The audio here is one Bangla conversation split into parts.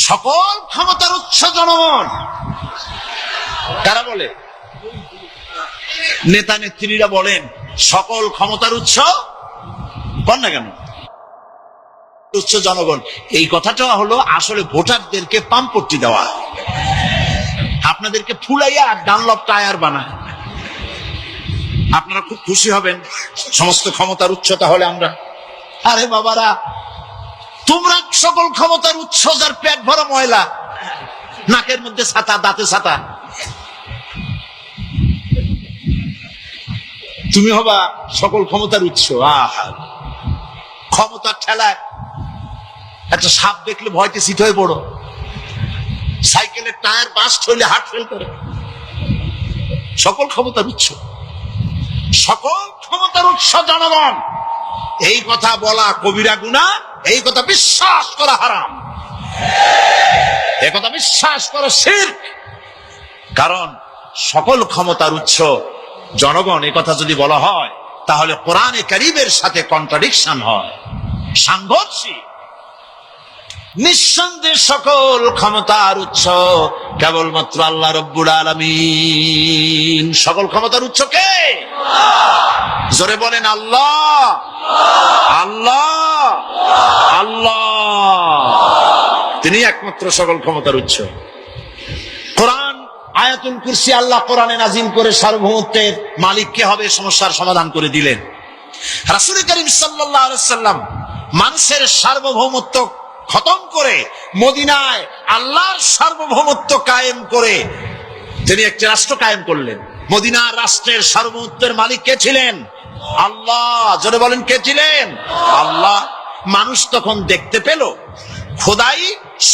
সকল ক্ষমতার উৎস জনগণ। কারা বলে? নেতা নেত্রীরা বলেন সকল ক্ষমতার উৎস, বল না কেন? উৎস জনগণ। এই কথাটা হলো আসলে ভোটারদেরকে পাম্পট্টি দেওয়া, আপনাদেরকে ফুলাইয়া ডানলপ টায়ার বানায়। আপনারা খুব খুশি হবেন সমস্ত ক্ষমতার উৎস তাহলে আমরা। আরে বাবারা, তোমরা সকল ক্ষমতার উৎস, যার পেট ভরা ময়লা, নাকের মধ্যে ছাতা, দাঁতে ছাতা, তুমি হবা সকল ক্ষমতার উৎস। ক্ষমতার ঠেলায় একটা সাপ দেখলে ভয়তে সিট হয়ে পড়ো, সাইকেলের টায়ার বাস্ট হইলে হার্ট ফেল করে। সকল ক্ষমতার উৎস, সকল ক্ষমতার উৎস জনগণ। এই কথা বলা কবিরা গুনাহ, এই কথা বিশ্বাস করা হারাম, এই কথা বিশ্বাস করা শিরক। কারণ সকল ক্ষমতার উৎস জনগণ এই কথা যদি বলা হয় তাহলে কোরআনে কারীমের সাথে কন্ট্রাডিকশন হয়, সাংঘর্ষিক। নিঃসন্দেহে সকল ক্ষমতার উৎস কেবলমাত্র আল্লাহ রাব্বুল আলামিন। সকল ক্ষমতার উৎস কে? জোরে বলেন আল্লাহ, আল্লাহ, আল্লাহ। তিনি একমাত্র সকল ক্ষমতার উৎস। কোরআন আয়াতুল কুরসি আল্লাহ কোরআনে নাজিল করে সার্বভৌমত্বের মালিক কে হবে সমস্যার সমাধান করে দিলেন। রাসূল করিম সাল্লাল্লাহু আলাইহি ওয়াসাল্লাম মানুষের সার্বভৌমত্ব খতম করে মদিনায় আল্লাহর সার্বভৌমত্ব কায়েম করে তিনি একটি রাষ্ট্র কায়েম করলেন। মদিনার রাষ্ট্রের সার্বভৌমত্বের মালিক কে ছিলেন? আল্লাহ। জোরে বলেন কে ছিলেন? আল্লাহ। মানুষ তখন দেখতে পেল খোদাই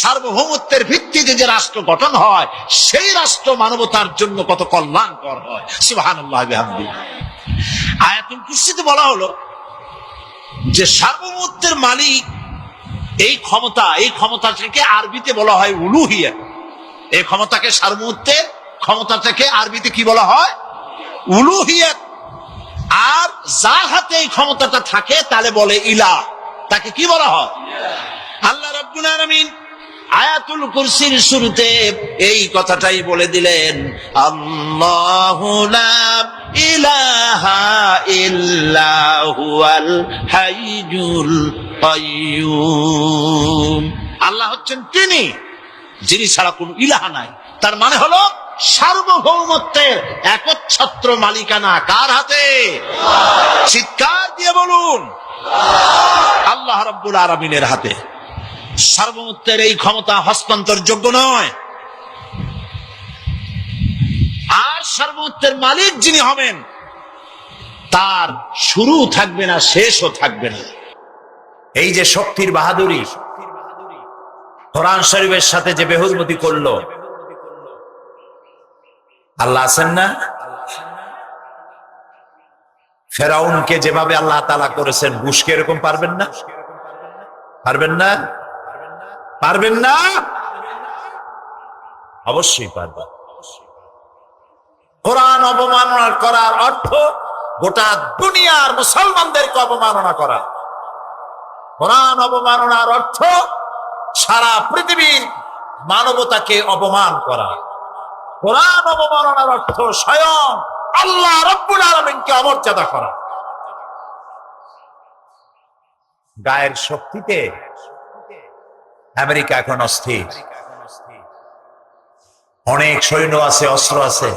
সার্বভৌমত্বের ভিত্তিতে যে রাষ্ট্র গঠন হয় সেই রাষ্ট্র মানবতার জন্য কত কল্যাণকর হয়। সুবহানাল্লাহ বিহামদিহি। আয়াতুল কুরসিতে বলা হলো যে সার্বভৌমত্বের মালিক এই ক্ষমতাটাকে আরবিতে বলা হয় উলুহিয়া। এই ক্ষমতাকে সার্বভৌমত্বের ক্ষমতাটাকে আরবিতে কি বলা হয়? উলুহিয়াত। আর যার হাতে এই ক্ষমতাটা থাকে তাহলে বলে ইলাহ, তাকে কি বলা হয়? আল্লাহ রাব্বুল আলামিন আয়াতুল কুরসির শুরুতে এই কথাটাই বলে দিলেন, আল্লাহু লা ইলাহা ইল্লা হুয়াল হাইয়ুল কাইয়্যুম। আল্লাহ হচ্ছেন তিনি যিনি ছাড়া কোনো ইলাহা নাই। তার মানে হলো সার্বভৌমত্বের একচ্ছত্র মালিকানা কার হাতে? চিৎকার দিয়ে বলুন, আল্লাহ রাব্বুল আলামিনের হাতে। সার্বভৌমত্বের এই ক্ষমতা হস্তান্তরযোগ্য নয়। আর সার্বভৌমত্বের মালিক যিনি হবেন তার শুরু থাকবে না, শেষও থাকবে না। এই যে শক্তির বাহাদুরি, কোরআন শরীফের সাথে যে বেহুরমতি করলো, আল্লাহ আছেন না? ফেরাউনকে যেভাবে আল্লাহ তাআলা করেছেন, বুশকে এরকম পারবেন না? পারবেন না? পারবেন না? অবশ্যই পারবেন। কোরআন অবমাননা করার অর্থ গোটা দুনিয়ার মুসলমানদেরকে অবমাননা করা। কোরআন অবমাননার অর্থ সারা পৃথিবীর মানবতাকে অপমান করা। কোরআন অবমাননার অর্থ স্বয়ং আল্লাহ রাব্বুল আলামিনকে অমর্যাদা করা। গায়ের শক্তিতে আমেরিকা এখন অস্থির। অনেক সৈন্য আছে, অস্ত্র আছে।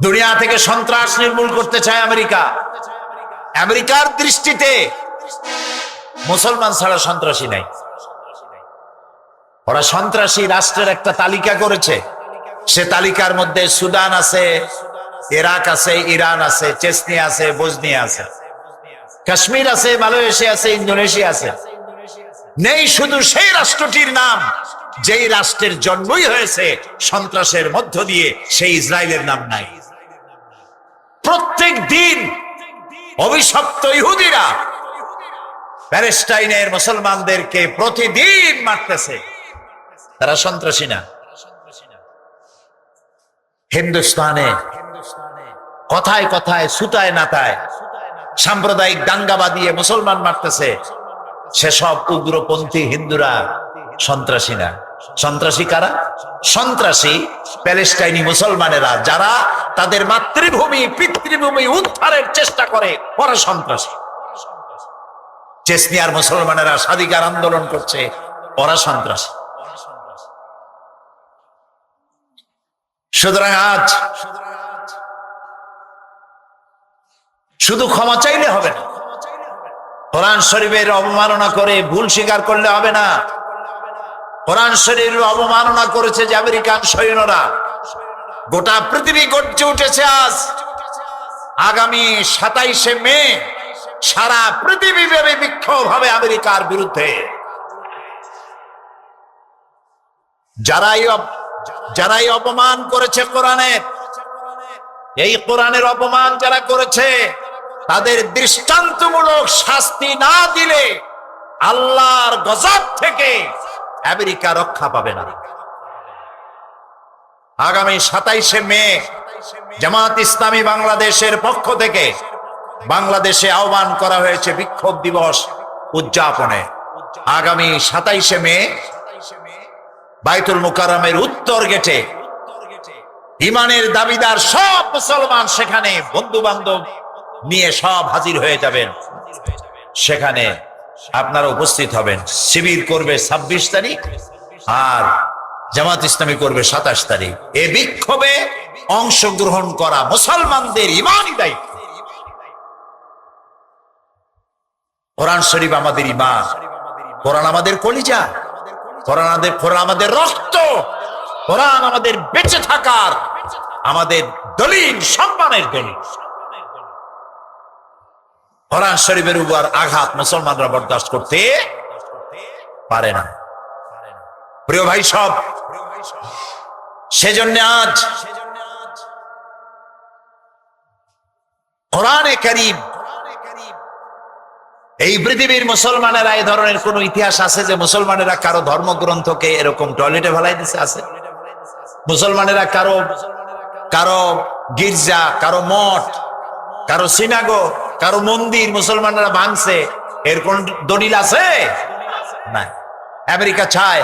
দুনিয়া থেকে সন্ত্রাস নির্মূল করতে চায় আমেরিকা। আমেরিকার দৃষ্টিতে মুসলমান ছাড়া সন্ত্রাসী নাই। ওরা সন্ত্রাসী রাষ্ট্রের একটা তালিকা করেছে। সে তালিকার মধ্যে সুদান আছে, ইরাক আছে, ইরান আছে, চেচনিয়া আছে, বসনিয়া আছে, কাশ্মীর আছে, মালয়েশিয়া আছে, ইন্দোনেশিয়া আছে। নেই শুধু সেই রাষ্ট্রটির নাম যেই রাষ্ট্রের জন্মই হয়েছে সন্ত্রাসের মধ্য দিয়ে, সেই ইসরায়েলের নাম নাই। প্রত্যেক দিন অভিশপ্ত ইহুদিরা প্যালেস্টাইনের মুসলমানদেরকে প্রতিদিন মারতেছে। তারা সন্ত্রাসী না। হিন্দুস্তানে কথায় কথায়, সুতায় নাতায় সাম্প্রদায়িক দাঙ্গা বাঁধিয়ে মুসলমান মারতেছে। সেসব উগ্রপন্থী হিন্দুরা সন্ত্রাসী না। সন্ত্রাসী কারা? সন্ত্রাসী প্যালেস্টাইনি মুসলমানেরা, যারা তাদের মাতৃভূমি পিতৃভূমি উদ্ধারের চেষ্টা করে, ওরা সন্ত্রাসী। চেচনিয়ার মুসলমানেরা স্বাধিকার আন্দোলন করছে, ওরা সন্ত্রাসী। সুতরাং আজ শুধু ক্ষমা চাইলে হবে না, কোরআন শরীফের অবমাননা করে ভুল স্বীকার করলে হবে না। কোরআন শরীফের অবমাননা করেছে যে আমেরিকান সৈন্যরা, গোটা পৃথিবী গর্জে উঠেছে আজ। আগামী 27শে মে সারা পৃথিবীব্যাপী বিক্ষোভ হবে আমেরিকার বিরুদ্ধে। যারাই অপমান করেছে কোরআনের, এই কোরআনের অপমান যারা করেছে, তাদের দৃষ্টান্তমূলক শাস্তি না দিলে আল্লাহর গজব থেকে আমেরিকা রক্ষা পাবে না। আগামী 27শে মে জামাত ইসলামী বাংলাদেশের পক্ষ থেকে বাংলাদেশে আহ্বান করা হয়েছে বিক্ষোভ দিবস উদযাপনে। আগামী 27শে মে বাইতুল মুকাররমের উত্তর গেটে ইমানের দাবিদার সব মুসলমান সেখানে বন্ধু বান্ধব নিয়ে সব হাজির হয়ে যাবেন। সেখানে আপনারা উপস্থিত হবেন। শিবির করবে 26 তারিখ আর জামাত ইসলামী করবে 27 তারিখ। এই বিক্ষোভে অংশগ্রহণ করা মুসলমানদের ঈমানি দায়িত্ব। কোরআন শরীফ আমাদের ঈমান, কোরআন আমাদের কলিজা, কোরআন আমাদের রক্ত, কোরআন আমাদের বেঁচে থাকার আমাদের দলিল, সম্মানের দলিল। কোরআন শরীফের উপর আঘাত মুসলমানরা বরদাস্ত করতে পারে না। প্রিয় ভাই সব, সেজন্য আজ কোরআনে কারীম, এই পৃথিবীর মুসলমানেরা এই ধরনের কোন ইতিহাস আছে যে মুসলমানেরা কারো ধর্মগ্রন্থকে এরকম টয়লেটে ফেলাই দিছে? আছে? মুসলমানেরা কারো গির্জা, কারো মঠ, কারো সিনাগোগ, কারো মন্দির মুসলমানেরা ভাঙছে, এর কোন দলিল আছে? না। আমেরিকা চায়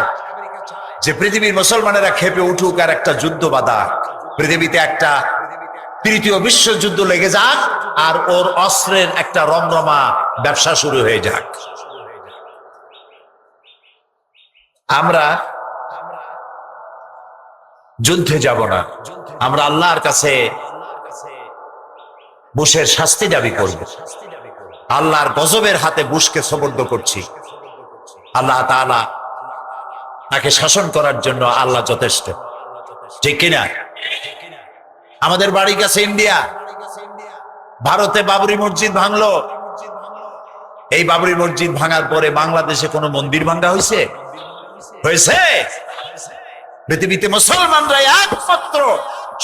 যে পৃথিবীর মুসলমানেরা খেপে উঠুক আর একটা যুদ্ধ বাঁধাক, পৃথিবীতে একটা তৃতীয় বিশ্বযুদ্ধ লেগে যাক আর ওর অস্ত্রের একটা রমরমা ব্যবসা শুরু হয়ে যাক। আমরা যুদ্ধে যাব না, আমরা আল্লাহর কাছে বুশের শাস্তি দাবি করব। আল্লাহর গজবের হাতে বুশকে সোপর্দ করছি। আল্লাহ তাআলা তাকে শাসন করার জন্য আল্লাহ যথেষ্ট, ঠিক কিনা? আমাদের বাড়ির কাছে ইন্ডিয়া, ভারতে বাবরি মসজিদ ভাঙলো। এই বাবরি মসজিদ ভাঙার পরে বাংলাদেশে কোনো মন্দির ভাঙা হয়েছে? পৃথিবীতে মুসলমানরাই একমাত্র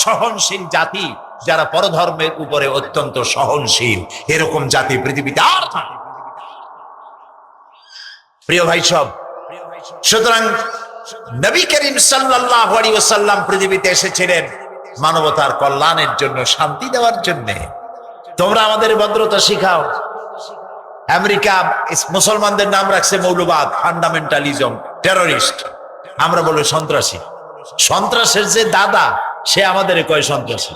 সহনশীল জাতি, যারা পরধর্মের উপরে অত্যন্ত সহনশীল। এরকম জাতি পৃথিবীতে আর থাকে। প্রিয় ভাই সব, সুতরাং নবী করিম সাল্লাল্লাহু আলাইহি ওয়াসাল্লাম পৃথিবীতে এসেছিলেন মানবতার কল্যাণের জন্য, শান্তি দেওয়ার জন্য। তোমরা আমাদের ভদ্রতা শিখাও। আমেরিকা মুসলমানদের নাম রাখছে মৌলবাদ, ফান্ডামেন্টালিজম, টেররিস্ট। আমরা বলি সন্ত্রাসী। সন্ত্রাসের যে দাদা, সে আমাদের কয় সন্ত্রাসী।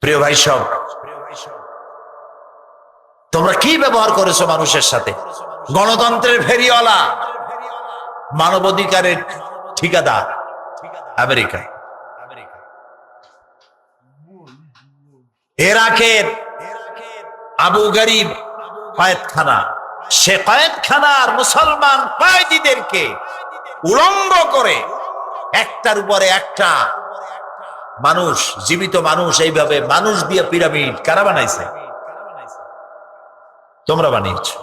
প্রিয় ভাই সব, তোমরা কি ব্যবহার করেছো মানুষের সাথে? গণতন্ত্রের ফেরিওয়ালা, মানবাধিকারের ঠিকাদার আমেরিকা। ইরাকের আবু গরিব কয়েদখানা, সে কয়েদখানার মুসলমান কয়েদিদেরকে উলঙ্গ করে একটার উপরে একটা মানুষ, জীবিত মানুষ, এইভাবে মানুষ দিয়ে পিরামিড কারা বানাইছে? তোমরা বানিয়েছো।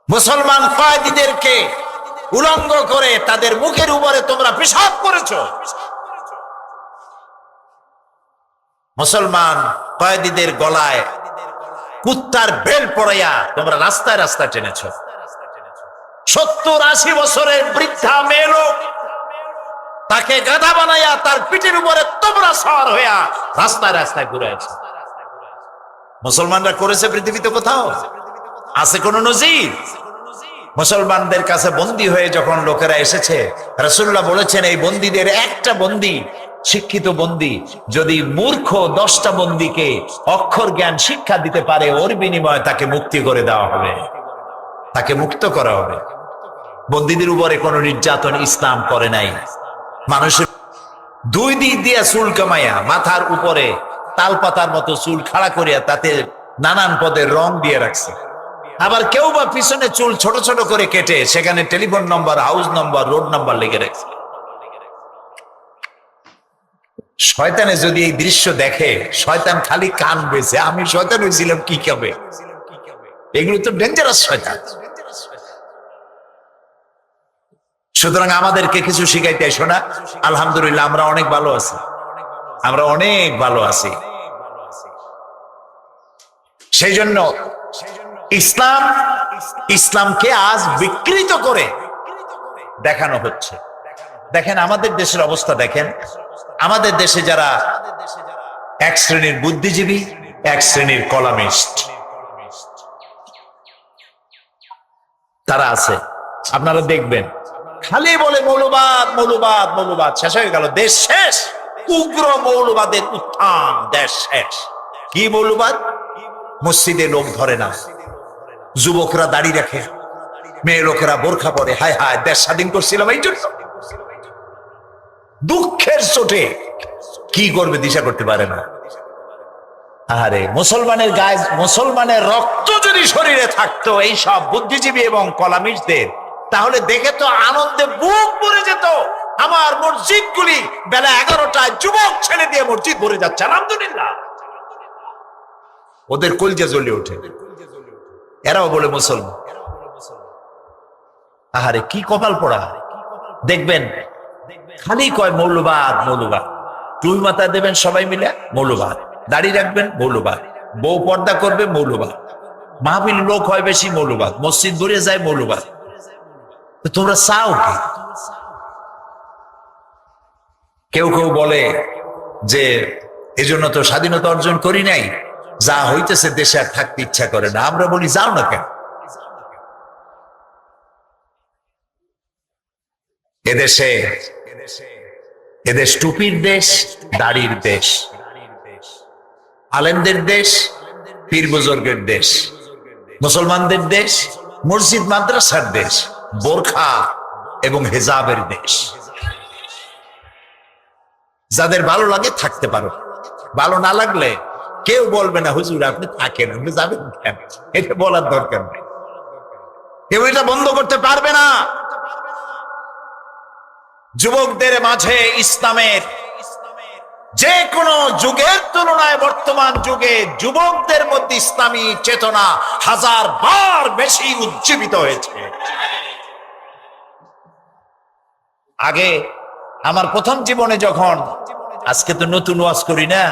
মুসলমান কয়েদিদেরকে উলঙ্গ করে তাদের মুখের উপরে তোমরা পেশাব করেছো। মুসলমান কয়েদিদের গলায় কুত্তার বেল পড়াইয়া তোমরা রাস্তায় রাস্তায় টেনেছ। 70-80 বছরের বৃদ্ধা মেয়ে লোক, তাকে গাধা বানাইয়া তার পিঠের উপরে তোমরা সওয়ার হইয়া রাস্তায় রাস্তায় ঘুরেছ। মুসলমানরা করেছে পৃথিবীতে কোথাও? আছে কোন নজির? মুসলমানদের কাছে বন্দী হয়ে যখন লোকেরা এসেছে, রাসূলুল্লাহ বলেছেন এই বন্দীদের একটা বন্দী, শিক্ষিত বন্দী যদি মূর্খ 10টা বন্দীকে অক্ষর জ্ঞান শিক্ষা দিতে পারে, ওর বিনিময়ে তাকে মুক্তি করে দেওয়া হবে, তাকে মুক্ত করা হবে। বন্দীদের উপরে কোনো নির্যাতন ইসলাম করে নাই। মানুষের 2 দিক দিয়ে চুল কামাইয়া মাথার উপরে তালপাতার মতো চুল খাড়া করিয়া তাতে নানান পদের রং দিয়ে রাখছে। আবার কেউ বা পিছনে চুল ছোট ছোট করে কেটে সেখানে telephone number, house number, road number লিখে রাখছে। শয়তানে যদি এই দৃশ্য দেখে, শয়তান খালি কান বেছে, আমি শয়তান হয়েছিলাম কি হবে? এগুলো তো ডেঞ্জারাস শয়তান। সুতরাং আমাদেরকে কিছু শিখাইতে এসো না। আলহামদুলিল্লাহ আমরা অনেক ভালো আছি, আমরা অনেক ভালো আছি। সেই জন্য ইসলামকে আজ বিকৃত করে দেখানো হচ্ছে। দেখেন আমাদের দেশের অবস্থা, দেখেন আমাদের দেশে যারা এক শ্রেণীর বুদ্ধিজীবী, এক শ্রেণীর কলামিস্ট তারা আছে, আপনারা দেখবেন খালি বলে মৌলবাদ মৌলবাদ মৌলবাদ। শেষ হয়ে গেল, দেশ শেষ। উগ্র মৌলবাদের উত্থান, দেশ শেষ। কি মৌলবাদ? মসজিদে লোক ধরে না, যুবকরা দাড়ি রাখে, মেয়ে লোকেরা বোরখা পরে। হায় হায়, দেশ স্বাধীন করছিলাম এই জন্য। দুঃখের চোটে কি করবে দিশা করতে পারে না। আরে মুসলমানের গায়ে, মুসলমানের রক্ত যদি শরীরে থাকতো এই সব বুদ্ধিজীবী এবং কলামিস্টদের, তাহলে দেখে তো আনন্দে বুক ভরে যেত। আমার মসজিদগুলি বেলা 11টায় যুবক ছেলে দিয়ে মসজিদ ভরে যাচ্ছে, আলহামদুলিল্লাহ। ওদের কলজা জ্বলে ওঠে, এরাও বলে মুসলমান। আহারে কি কপাল পোড়া। দেখবেন খালি কয় মৌলবাদ মৌলবাদ। টুই মাথায় দেবেন সবাই মিলে, মৌলবাদ। দাড়ি রাখবেন, মৌলবাদ। বউ পর্দা করবে, মৌলবাদ। মাহফিল লোক হয় বেশি, মৌলবাদ। মসজিদ ভরে যায়, মৌলবাদ। তোমরা চাও কি? কেউ কেউ বলে যে এজন্য তো স্বাধীনতা অর্জন করি নাই, যা হইতেছে দেশে আর থাকতে ইচ্ছা করে না। আমরা বলি যাও না কেন? এদেশ টুপির দেশ, দাড়ির দেশ, আলেমদের দেশ, পীর বুজুর্গের দেশ, মুসলমানদের দেশ, মসজিদ মাদ্রাসার দেশ, বোরখা এবং হেজাবের দেশ। যাদের ভালো লাগে থাকতে পারো, ভালো না লাগলে কেউ বলবে না হুজুর আপনি থাকেন, আপনি যাবেন কেন, এটা বলার দরকার নেই। কেউ এটা বন্ধ করতে পারবে না। যুবকদের মাঝে ইসলামের যে কোনো যুগের তুলনায় বর্তমান যুগে যুবকদের মধ্যে ইসলামী চেতনা 1000 বার বেশি উজ্জীবিত হয়েছে। আগে আমার প্রথম জীবনে যখন, আজকে তো নতুন ওয়াজ করি না,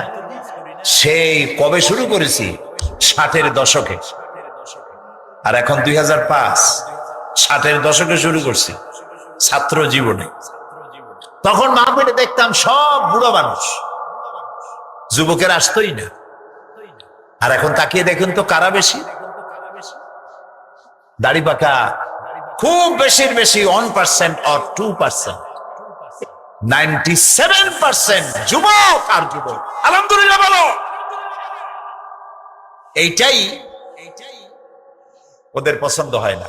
সেই কবে শুরু করেছি 60-এর দশকে, আর এখন 2005, 60-এর দশকে শুরু করছি ছাত্র জীবনে। তখন মাহফিলে দেখতাম সব বুড়ো মানুষ, যুবকের আসতোই না। আর এখন তাকিয়ে দেখুন তো কারা বেশি? দাড়ি পাকা খুব বেশির বেশি 1% or 2%, 97% যুবক আর যুবক। আলহামদুলিল্লাহ বলো। এইটাই ওদের পছন্দ হয় না।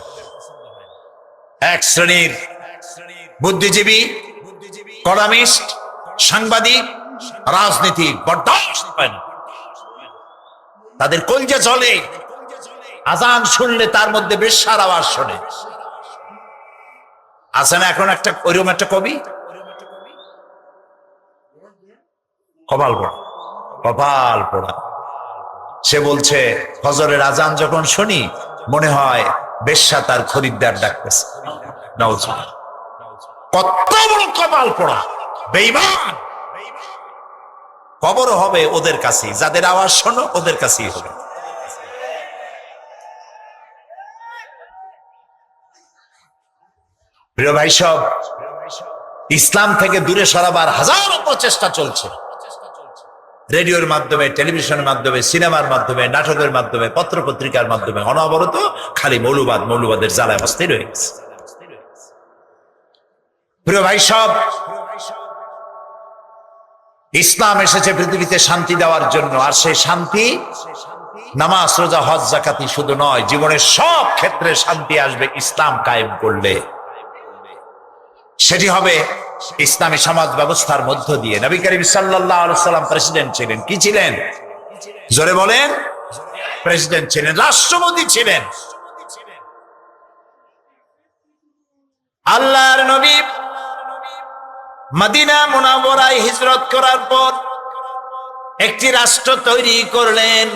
এক শ্রেণীর বুদ্ধিজীবী, কলামিস্ট, সাংবাদিক, রাজনীতিক বরদাস্ত হয় না। তাদের কলজা জ্বলে, আজান শুনলে তার মধ্যে বেশ্যার আওয়াজ শোনে। আছে না এখন একটা ওইরকম একটা কবি, কপাল পোড়া, কপাল পোড়া। সে বলছে ফজরের আজান যখন শুনি মনে হয় বেশ্যা তার খরিদ্দার ডাকতেছে। নাউজুবিল্লাহ। কত বড় কপাল পোড়া, বেঈমান। কবরও হবে ওদের কাছেই, যাদের আওয়াজ শোনো ওদের কাছেই হবে। প্রিয় ভাই সব, ইসলাম থেকে দূরে সরাবার হাজারো প্রচেষ্টা চলছে। রেডিওর মাধ্যমে, টেলিভিশনের মাধ্যমে, সিনেমার মাধ্যমে, নাটকের মাধ্যমে, পত্রপত্রিকার মাধ্যমে অনবরত খালি মৌলবাদের জ্বালায় অস্থির হয়ে গেছে। প্রিয় ভাই সব, ইসলাম এসেছে পৃথিবীতে শান্তি দেওয়ার জন্য, আর সেই শান্তি নামাজ, রোজা, হজ, যাকাতি শুধু নয়, জীবনের সব ক্ষেত্রে শান্তি আসবে ইসলাম কায়েম করলে। সেটি হবে ইসলামী সমাজ ব্যবস্থার মধ্য দিয়ে। নবী করিম সাল্লাল্লাহু আলাইহি সাল্লাম প্রেসিডেন্ট ছিলেন। কি ছিলেন? জোরে বলেন। প্রেসিডেন্ট ছিলেন, রাষ্ট্রপতি ছিলেন। আল্লাহর নবী মদিনা মুনাওয়ারায় হিজরত করার পর একটি রাষ্ট্র তৈরি করলেন,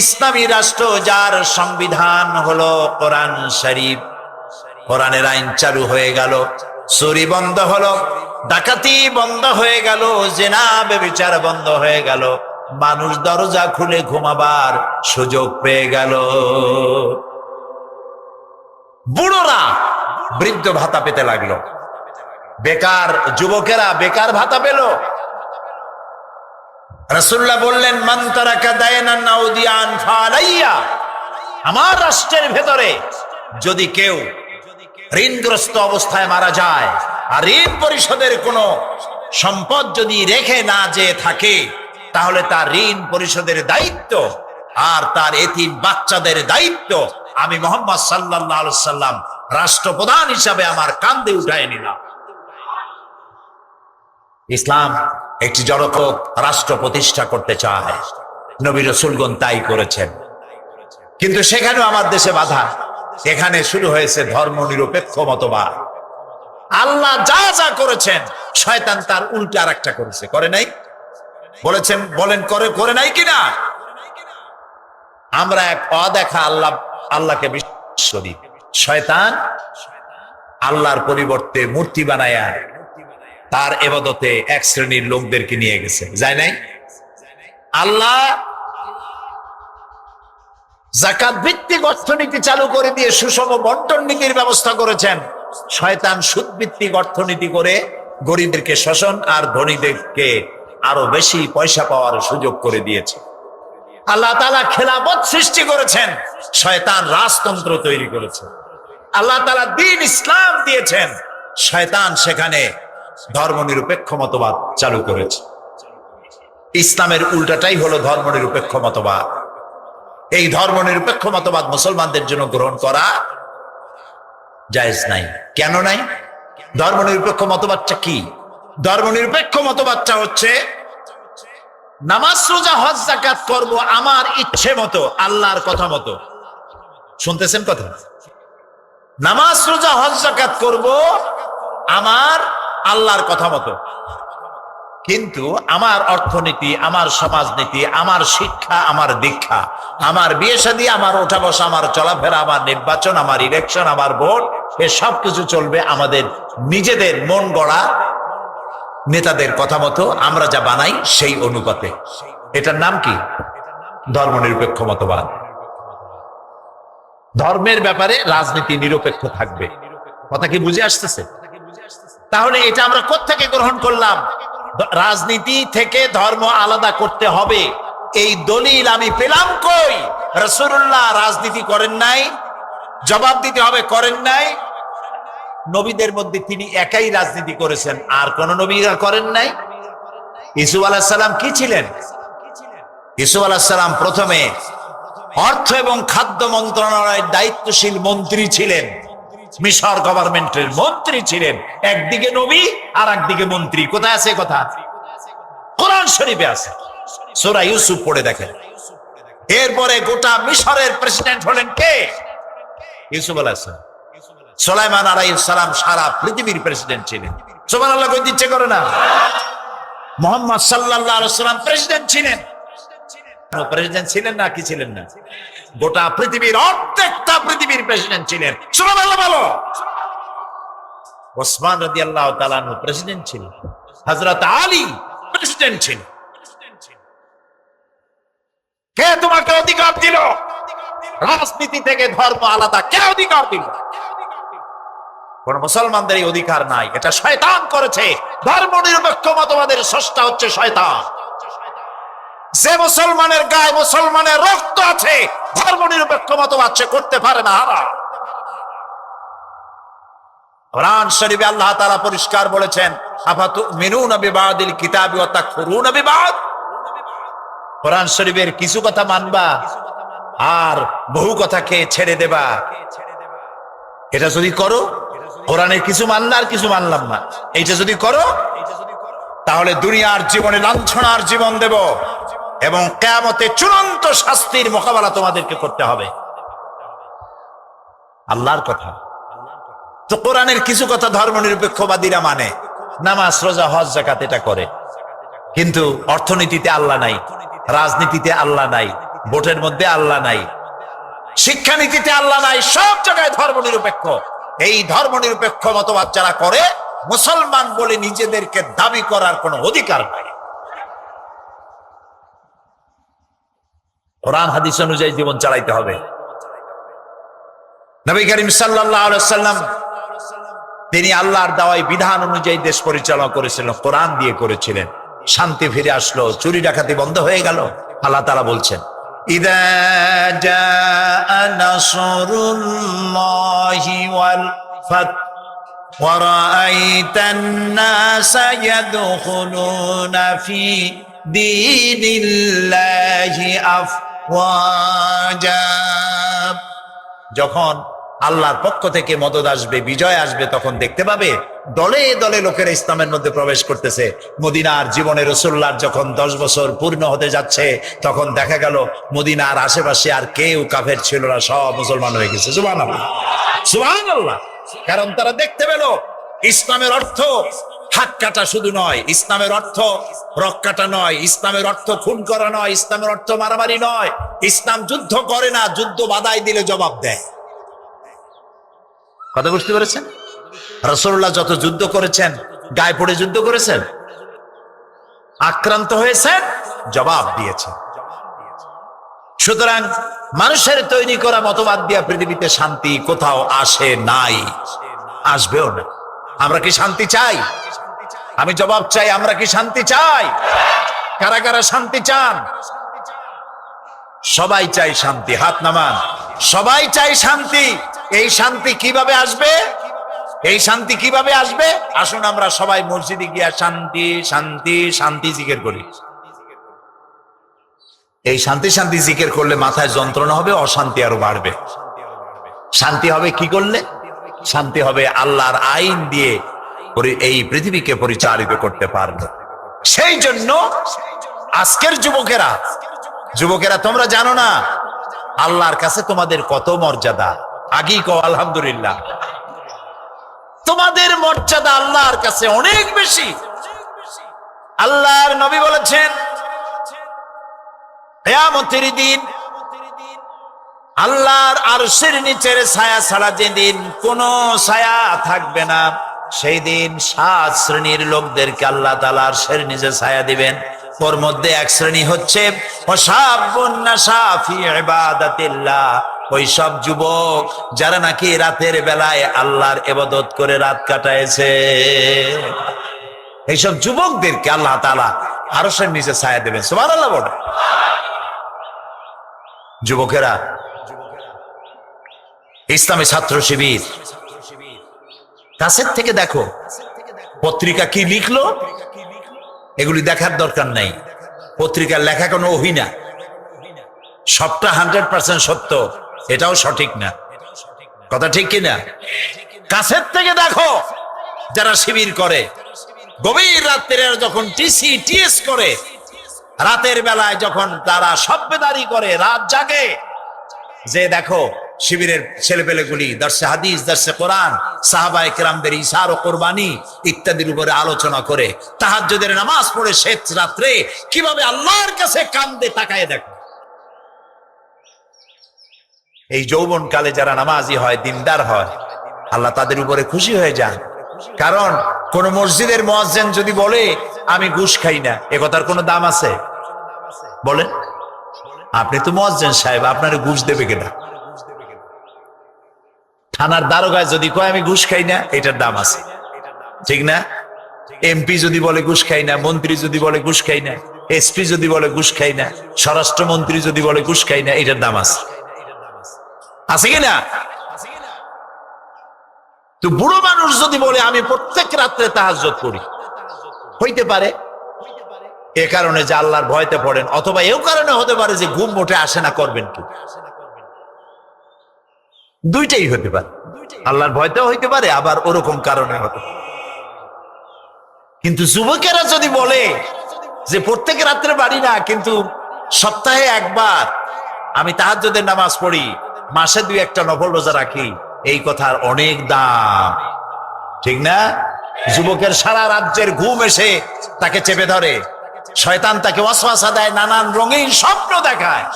ইসলামী রাষ্ট্র, যার সংবিধান হলো কোরআন শরীফ। কোরআনের আইন চালু হয়ে গেল, চুরি বন্ধ হলো, ডাকাতি বন্ধ হয়ে গেল, জিনা ব্যভিচার বন্ধ হয়ে গেল, মানুষ দরজা খুলে ঘুমাবার সুযোগ পেয়ে গেল। বুড়োরা বৃদ্ধ ভাতা পেতে লাগলো, বেকার যুবকেরা বেকার ভাতা পেল। রাসূলুল্লাহ বললেন, মান তারাকা দায়নান আও দিয়ান ফালাইয়া। আমার রাষ্ট্রের ভেতরে যদি কেউ ঋণগ্রস্ত অবস্থায় মারা যায় আর ঋণ পরিশোধের কোনো সম্পদ যদি রেখে না যে থাকে, তাহলে তার ঋণ পরিশোধের দায়িত্ব আর তার এতিম বাচ্চাদের দায়িত্ব আমি মুহাম্মদ সাল্লাল্লাহু আলাইহি সাল্লাম রাষ্ট্রপ্রধান হিসাবে আমার কাঁধে উঠায় নিলাম। ইসলাম একটি জনপদ রাষ্ট্র প্রতিষ্ঠা করতে চায়, নবী রাসূলগণ তাই করেছেন। কিন্তু সেখানেও আমার দেশে বাধা। এখানে শুরু হয়েছে ধর্ম নিরপেক্ষ মতবাদ। আল্লাহ যা যা করেছেন, শয়তান তার উল্টা আর একটা করেছে। করে নাই? বলেছেন, বলেন করে নাই কিনা? আমরা এক অদেখা আল্লাহকে বিশ্বাস করি। শয়তান আল্লাহর পরিবর্তে মূর্তি বানায়া তার ইবাদতে এক শ্রেণীর লোকদেরকে নিয়ে গেছে। যায় নাই? আল্লাহ যাকাত ভিত্তিক অর্থনীতি চালু করে দিয়ে সুষম বন্টন নীতির ব্যবস্থা করেছেন। শয়তান সুদ ভিত্তিক অর্থনীতি করে গরিবদেরকে শোষণ আর ধনীদেরকে আরো বেশি পয়সা পাওয়ার সুযোগ করে দিয়েছে। আল্লাহ তাআলা খেলাফত সৃষ্টি করেছেন, শয়তান রাজতন্ত্র তৈরি করেছে। আল্লাহ তাআলা দ্বীন ইসলাম দিয়েছেন, শয়তান সেখানে ধর্মনিরপেক্ষ মতবাদ চালু করেছে। ইসলামের উল্টাটাই হলো ধর্মনিরপেক্ষ মতবাদ। এই ধর্মনিরপেক্ষ মতবাদ মুসলমানদের জন্য গ্রহণ করা জায়েজ নাই। কেন নাই? ধর্মনিরপেক্ষ মতবাদটা কি? ধর্মনিরপেক্ষ মতবাদটা হচ্ছে নামাজ, রোজা, হজ, যাকাত করব আমার ইচ্ছে মতো, আল্লাহর কথা মতো। শুনতেছেন কথা? নামাজ, রোজা, হজ, যাকাত করব আমার আল্লাহর কথা মতো, কিন্তু আমার অর্থনীতি, আমার সমাজনীতি, আমার শিক্ষা, আমার দীক্ষা, আমার বিয়ে শাদী, আমার ওঠা বসা, আমার চলাফেরা, আমার নির্বাচন, আমার ইলেকশন, আমার ভোট, এ সব কিছু চলবে আমাদের নিজেদের মন গড়া নেতাদের কথা মতো, আমরা যা বানাই সেই অনুপাতে। এটার নাম কি? ধর্মনিরপেক্ষ মতবাদ। ধর্মের ব্যাপারে রাজনীতি নিরপেক্ষ থাকবে। কথা কি বুঝে আসতেছে? তাহলে এটা আমরা কোত্থেকে গ্রহণ করলাম? রাজনীতি থেকে ধর্ম আলাদা করতে হবে, এই দলিল আমি পেলাম কই? রাসূলুল্লাহ রাজনীতি করেন নাই, জবাব দিতে হবে করেন নাই। নবীদের মধ্যে তিনি একাই রাজনীতি করেছেন, আর কোন নবীরা করেন নাই। ইউসুফ আলাইহিস সালাম কি ছিলেন? ইউসুফ আলাইহিস সালাম প্রথমে অর্থ এবং খাদ্য মন্ত্রণালয়ের দায়িত্বশীল মন্ত্রী ছিলেন, মিশর গভর্নমেন্টের মন্ত্রী ছিলেন। একদিকে নবী আর একদিকে মন্ত্রী। কোথায় আছে কথা? কোরআন শরীফে আছে, সূরা ইউসুফ পড়ে দেখেন। এরপরে গোটা মিশরের প্রেসিডেন্ট হলেন কে? ইউসুফ আলাইহিস সালাম। সুলাইমান আলাইহিস সালাম সারা পৃথিবীর প্রেসিডেন্ট ছিলেন। সুবহানাল্লাহ কই দিচ্ছে করে না? মুহাম্মদ সাল্লাল্লাহু আলাইহি ওয়াসাল্লাম প্রেসিডেন্ট ছিলেন। প্রেসিডেন্ট ছিলেন না? কি ছিলেন না? গোটা পৃথিবীর অর্ধেকটা পৃথিবীর প্রেসিডেন্ট ছিলেন। সুবহানাল্লাহ বলো। ওসমান রাদিয়াল্লাহু তাআলা আনহু প্রেসিডেন্ট ছিলেন। হযরত আলী প্রেসিডেন্ট ছিলেন। কে তোমাকে অধিকার দিল রাজনীতি থেকে ধর্ম আলাদা? কে অধিকার দিল? কোন মুসলমানদের এই অধিকার নাই, এটা শয়তান করেছে। ধর্মনিরপেক্ষ মতবাদের স্রষ্টা হচ্ছে শয়তান। যে মুসলমানের গায়ে মুসলমানের রক্ত আছে, ধর্ম নিরপেক্ষ মতবাদ সে করতে পারে না। হারাম। কোরআন শরীফে আল্লাহ তাআলা পরিষ্কার বলেছেন, আফাতুমিনুনা বিবাদিল কিতাবি ওয়া তাকফুরুনা বিবাদ। কোরআন শরীফের কিছু কথা মানবা আর বহু কথাকে ছেড়ে দেবা। এটা যদি করো, কোরআনের কিছু মানলাম আর কিছু মানলাম না, এইটা যদি করো, তাহলে দুনিয়ার জীবনে লাঞ্ছনার জীবন দেব এবং কিয়ামতে চূড়ান্ত শাস্তির মোকাবেলা তোমাদেরকে করতে হবে। আল্লাহর কথা। তো কোরআনের কিছু কথা ধর্মনিরপেক্ষবাদীরা মানে, নামাজ রোজা হজ যাকাত এটা করে, কিন্তু অর্থনীতিতে আল্লাহ নাই, রাজনীতিতে আল্লাহ নাই, ভোটের মধ্যে আল্লাহ নাই, শিক্ষানীতিতে আল্লাহ নাই, সব জায়গায় ধর্মনিরপেক্ষ। এই ধর্মনিরপেক্ষ মতবাদ যারা করে, মুসলমান বলে নিজেদেরকে দাবি করার কোনো অধিকার নাই। কোরআন হাদিস অনুযায়ী জীবন চালাইতে হবে। নবী করিম সাল্লাল্লাহু আলাইহি ওয়াসাল্লাম তিনি আল্লাহর দেওয়া বিধান অনুযায়ী দেশ পরিচালনা করেছিলেন, কোরআন দিয়ে করেছিলেন। শান্তি ফিরে আসলো, চুরি ডাকাতি বন্ধ হয়ে গেল। আল্লাহ তাআলা বলছেন, ইযা জাআ নাসরুল্লাহি ওয়াল ফাত ওয়া রাআইতান নাসা ইয়াদখুলুনা ফি দীনিল্লাহি আফওয়াজা। যখন আল্লাহর পক্ষ থেকে মদদ আসবে, বিজয় আসবে, তখন দেখতে পাবে দলে দলে লোকেরা ইসলামের মধ্যে প্রবেশ করতেছে। মদিনার জীবনে রাসূলুল্লাহর যখন 10 বছর পূর্ণ হতে যাচ্ছে, তখন দেখা গেল মদিনার আশেপাশে আর কেউ কাফের ছিল না, সব মুসলমান হয়ে গেছে। সুবহানাল্লাহ, সুবহানাল্লাহ। কারণ তারা দেখতে পেল ইসলামের অর্থ হাত কাটা শুধু নয়, ইসলামের অর্থ রক কাটা নয়, ইসলামের অর্থ খুন করা নয়, ইসলামের অর্থ মারামারি নয়। ইসলাম যুদ্ধ করে না, যুদ্ধ বাধাই দিলে জবাব দেয়। কথা বুঝতে পেরেছেন? রাসূলুল্লাহ যত যুদ্ধ করেছেন, গায়ে পড়ে যুদ্ধ করেছেন, আক্রান্ত হয়েছেন, জবাব দিয়েছেন। সুতরাং মানুষের তৈরি করা মতবাদ দিয়া পৃথিবীতে শান্তি কোথাও আসে নাই, আসবেও না। আমরা কি শান্তি চাই? আমি জবাব চাই, আমরা কি শান্তি চাই? কারা কারা শান্তি চান? সবাই চাই শান্তি, হাত নামান। সবাই চাই শান্তি। এই শান্তি কিভাবে আসবে? এই শান্তি কিভাবে আসবে? আসুন আমরা সবাই মসজিদে গিয়া শান্তি শান্তি শান্তি জিকির করি। এই শান্তি শান্তি জিকির করলে মাথায় যন্ত্রণা হবে, অশান্তি আরো বাড়বে। শান্তি হবে কি করলে? শান্তি হবে আল্লাহর আইন দিয়ে এই পৃথিবীকে পরিচালিত করতে পারবে। সেই জন্য আজকের যুবকেরা তোমরা জানো না আল্লাহর কাছে তোমাদের কত মর্যাদা। আগেই কও আলহামদুলিল্লাহ। তোমাদের মর্যাদা আল্লাহর কাছে অনেক বেশি। আল্লাহর নবী বলেছেন, কিয়ামতের দিন আল্লাহর আরশের নিচের ছায়া ছাড়া যেদিন কোনো ছায়া থাকবে না, সেই দিন 7 শ্রেণীর লোকদেরকে আল্লাহ তাআলা আরশের নিচে ছায়া দিবেন। ওর মধ্যে এক শ্রেণী হচ্ছে ওয়াশাবুন নাশা ফি ইবাদাতিল্লাহ, ওই সব যুবক যারা নাকি রাতের বেলায় আল্লাহর ইবাদত করে রাত কাটাইছে। এইসব যুবকদেরকে আল্লাহ তাআলা আরশের নিচে ছায়া দেবেন। সুবহানাল্লাহ বলে। যুবকেরা, ইসলামী ছাত্র শিবির কাছের থেকে দেখো পত্রিকা কি লিখলো, এগুলি দেখার দরকার নাই। পত্রিকার লেখা কোনো ওহী না, সবটা 100% সত্য, এটাও সঠিক না। কথা ঠিক কিনা? কাছের থেকে দেখো যারা শিবির করে, গভীর রাত্রে যখন টিএস করে, রাতের বেলায় যখন তারা সভ্যদারি করে, রাত জাগে, যে দেখো শিবিরের ছেলেপেলেগুলি দর্শে হাদিস, দর্শে কোরআন, সাহাবায়ে কেরামদের ইশার ও কোরবানি ইত্যাদির উপরে আলোচনা করে, তাহাজ্জুদের নামাজ পড়ে শেষ রাত্রে কিভাবে আল্লাহর কাছে কান্দে, তাকায় দেখো। এই যৌবন কালে যারা নামাজি হয়, দিনদার হয়, আল্লাহ তাদের উপরে খুশি হয়ে যান। কারণ কোন মসজিদের মুয়াজ্জিন যদি বলে আমি ঘুষ খাই না, এ কথার কোনো দাম আছে? বলেন, আপনি তো মুয়াজ্জিন সাহেব, আপনার ঘুষ দেবে কেনা? থানার দারোগায় যদি কয় আমি ঘুষ খাই না, এটার দাম আছে, ঠিক না? এমপি যদি বলে ঘুষ খাই না, মন্ত্রী যদি বলে ঘুষ খাই না, এসপি যদি বলে ঘুষ খাই না, স্বরাষ্ট্রমন্ত্রী যদি বলে ঘুষ খাই না, এটার দাম আছে, আছে কিনা? তো বুড়ো মানুষ যদি বলে আমি প্রত্যেক রাত্রে তাহাজ্জুদ করি, হইতে পারে এ কারণে যে আল্লাহর ভয়তে পড়েন, অথবা এও কারণে হতে পারে যে ঘুম মোটে আসে না, করবেন কি? দুইটাই হতে পারে, আল্লাহর ভয়তেও হইতে পারে, আবার ওরকম কারণে হতে পারে। কিন্তু যুবকেরা যদি বলে যে প্রত্যেক রাত্রে বাড়ি না, কিন্তু সপ্তাহে একবার আমি তাহাজ্জুদের নামাজ পড়ি, মাসে 2-1টা নফল রোজা রাখি, এই কথার অনেক দাম, ঠিক না? যুবকের সারা রাজ্যের ঘুম এসে তাকে চেপে ধরে, শয়তান তাকে ওয়াসওয়াসা দেয়, নানান রঙিন স্বপ্ন দেখায়,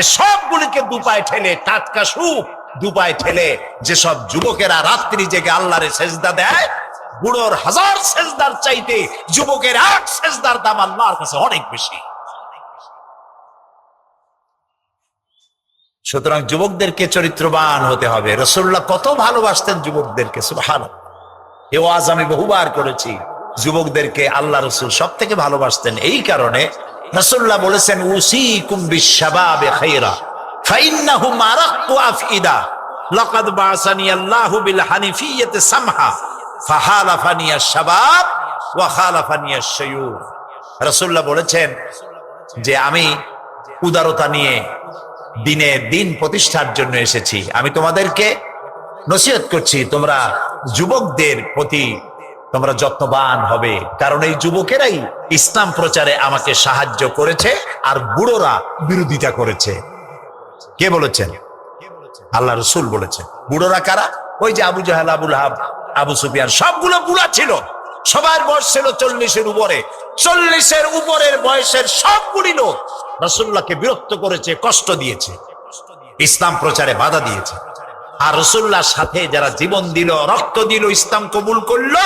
এ সবগুলিকে দুপায়ে ঠেলে, টাটকা সুখ দুপায়ে ঠেলে যেসব যুবকেরা রাত্রি জেগে আল্লাহরে সেজদা দেয়, বুড়োর 1000 সেজদার চাইতে যুবকের 1 সেজদার দাম আল্লাহর কাছে অনেক বেশি। সুতরাং যুবকদেরকে চরিত্রবান হতে হবে। রাসূলুল্লাহ কত ভালোবাসতেন যুবকদেরকে, সুবহানাল্লাহ। এ ওয়াজ আমি বহুবার করেছি, যুবকদেরকে আল্লাহ রাসূল সব থেকে ভালোবাসতেন। এই কারণে রাসূলুল্লাহ বলেছেন, উসিকুম বিশ-শাবাবে খায়রা ফাইন্নাহুম আরাক্কু আফইদা লাকাদ বাসানি আল্লাহু বিল হানিফিয়্যাতি সামহা ফাহালাফানি আশ-শাবাব ওয়া খালাফানি আশ-শায়ুখ। রাসূলুল্লাহ বলেছেন যে আমি উদারতা নিয়ে দিনের দিন প্রতিষ্ঠার জন্য এসেছি। আমি তোমাদেরকে নসিহত করছি, তোমরা যুবকদের প্রতি তোমরা যত্নবান হবে, কারণ এই যুবকেরাই ইসলাম প্রচারে আমাকে সাহায্য করেছে, আর বুড়োরা বিরোধিতা করেছে। কে বলেছেন? আল্লাহ রাসূল বলেছেন। বুড়োরা কারা? ওই যে আবু জাহেল, আবু লাহাব, আবু সুফিয়ান, সবগুলো বুড়া ছিল, সবার বয়স ছিল 40-এর উপরে। 40-এর উপরের বয়সের সবগুলি লোক রাসূলুল্লাহকে বিরক্ত করেছে, কষ্ট দিয়েছে, ইসলাম প্রচারে বাধা দিয়েছে। আর রাসূলুল্লাহর সাথে যারা জীবন দিল, রক্ত দিল, ইসলাম কবুল করলো,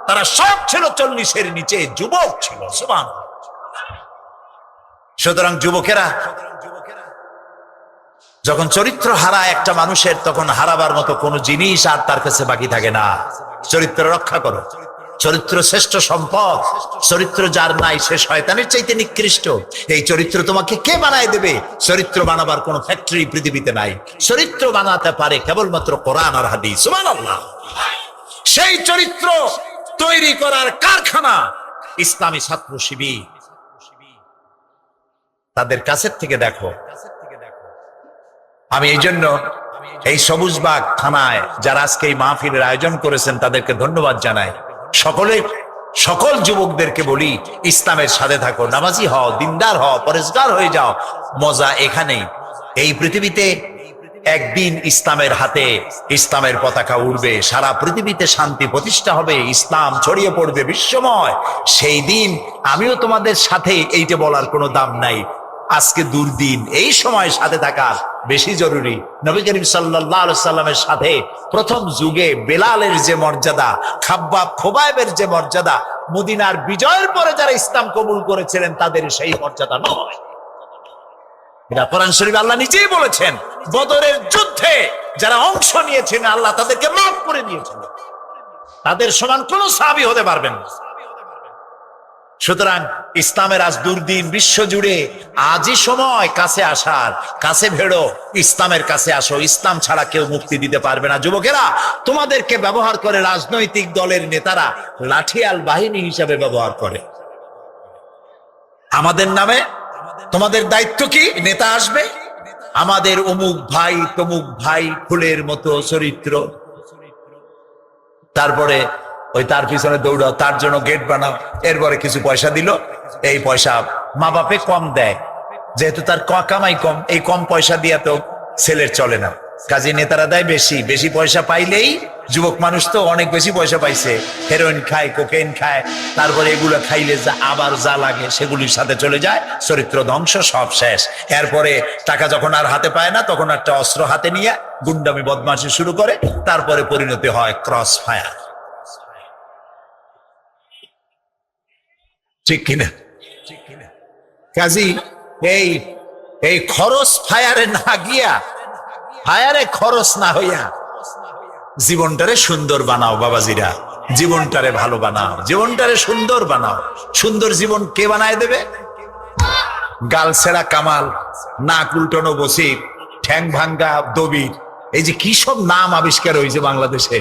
তারা সব ছিল 40-এর নিচে, যুবক ছিল। সুবহানাল্লাহ। সুতরাং যুবকেরা যখন চরিত্র হারায় একটা মানুষের, তখন হারাবার মতো কোনো জিনিস আর তার কাছে বাকি থাকে না। চরিত্র রক্ষা করো, চরিত্র শ্রেষ্ঠ সম্পদ। চরিত্র যার নাই সে শয়তানের চাইতে নিকৃষ্ট। এই চরিত্র তোমাকে কে বানায় দেবে? চরিত্র বানাবার কোনো ফ্যাক্টরি পৃথিবীতে নাই। চরিত্র বানাতে পারে কেবলমাত্র কোরআন আর হাদিস। সুবহানাল্লাহ। সেই চরিত্র তৈরি করার কারখানা ইসলামী ছাত্র শিবির। তাদের কাছের থেকে দেখো। আমি এই জন্য এই সবুজবাগ থানায় যারা আজকে এই মাহফিলের আয়োজন করেছেন তাদেরকে ধন্যবাদ জানাই। সকল যুবকদেরকে বলি, ইসলামের সাথে থাকো, নামাজি হও, দিনদার হও, পরেজগার হয়ে যাও। মজা এখানেই। এই পৃথিবীতে একদিন ইসলামের হাতে ইসলামের পতাকা উড়বে, সারা পৃথিবীতে শান্তি প্রতিষ্ঠা হবে, ইসলাম ছড়িয়ে পড়বে বিশ্বময়। সেই দিন আমিও তোমাদের সাথে, এইটা বলার কোনো দাম নাই। আজকে দুর্দিন, এই সময় সাথে থাকা বেশি জরুরি। নবী করিম সাল্লাল্লাহু আলাইহি সাল্লামের সাথে প্রথম যুগে বেলালের যে মর্যাদা, খাব্বাব খোবাইবের যে মর্যাদা, মদিনার বিজয়ের পরে যারা ইসলাম কবুল করেছিলেন তাদের সেই মর্যাদা নয়। এটা কোরআন শরীফ আল্লাহ নিজেই বলেছেন। বদরের যুদ্ধে যারা অংশ নিয়েছেন আল্লাহ তাদেরকে মাফ করে দিয়েছেন, তাদের সমান কোন সাহাবী হতে পারবেন না। সুতরাং ইসলামের আজ দুর্দিন, বিশ্ব জুড়ে আজই সময় কাছে আসার। কাছে ভেড়ো, ইসলামের কাছে আসো। ইসলাম ছাড়া কেউ মুক্তি দিতে পারবে না। যুবকেরা, তোমাদেরকে ব্যবহার করে রাজনৈতিক দলের নেতারা লাঠিয়াল বাহিনী হিসাবে ব্যবহার করে। আমাদের নামে তোমাদের দায়িত্ব কি? নেতা আসবে, আমাদের অমুক ভাই তমুক ভাই, ফুলের মতো চরিত্র, তারপরে ওই তার পিছনে দৌড়াও, তার জন্য গেট বানাও, এরপরে কিছু পয়সা দিল, এই পয়সা মা বাপে কম দেয়, যেহেতু তার কামাই কম, এই কম পয়সা দিয়ে তো ছেলের চলে না, কাজে নেতারা দেয় বেশি। বেশি পয়সা পাইলেই, যুবক মানুষ তো অনেক বেশি পয়সা পাইছে, হেরোইন খায়, কোকেইন খায়, তারপরে এগুলো খাইলে যা আবার যা লাগে সেগুলির সাথে চলে যায়, চরিত্র ধ্বংস, সব শেষ। এরপরে টাকা যখন আর হাতে পায় না, তখন একটা অস্ত্র হাতে নিয়ে গুন্ডামি বদমাশি শুরু করে, তারপরে পরিণতি হয় ক্রস ফায়ার। ঠিক কিনা? কাজী এই খরচ ফায়ারে না গিয়া, ফায়ারে খরচ না হইয়া জীবনটারে সুন্দর বানাও বাবাজিরা, জীবনটারে ভালো বানাও, জীবনটারে সুন্দর বানাও। সুন্দর জীবন কে বানায় দেবে? গাল ছেড়া কামাল, নাক উল্টানো বসির, ঠ্যাং ভাঙ্গা দবির, এই যে কি সব নাম আবিষ্কার হয়েছে বাংলাদেশে,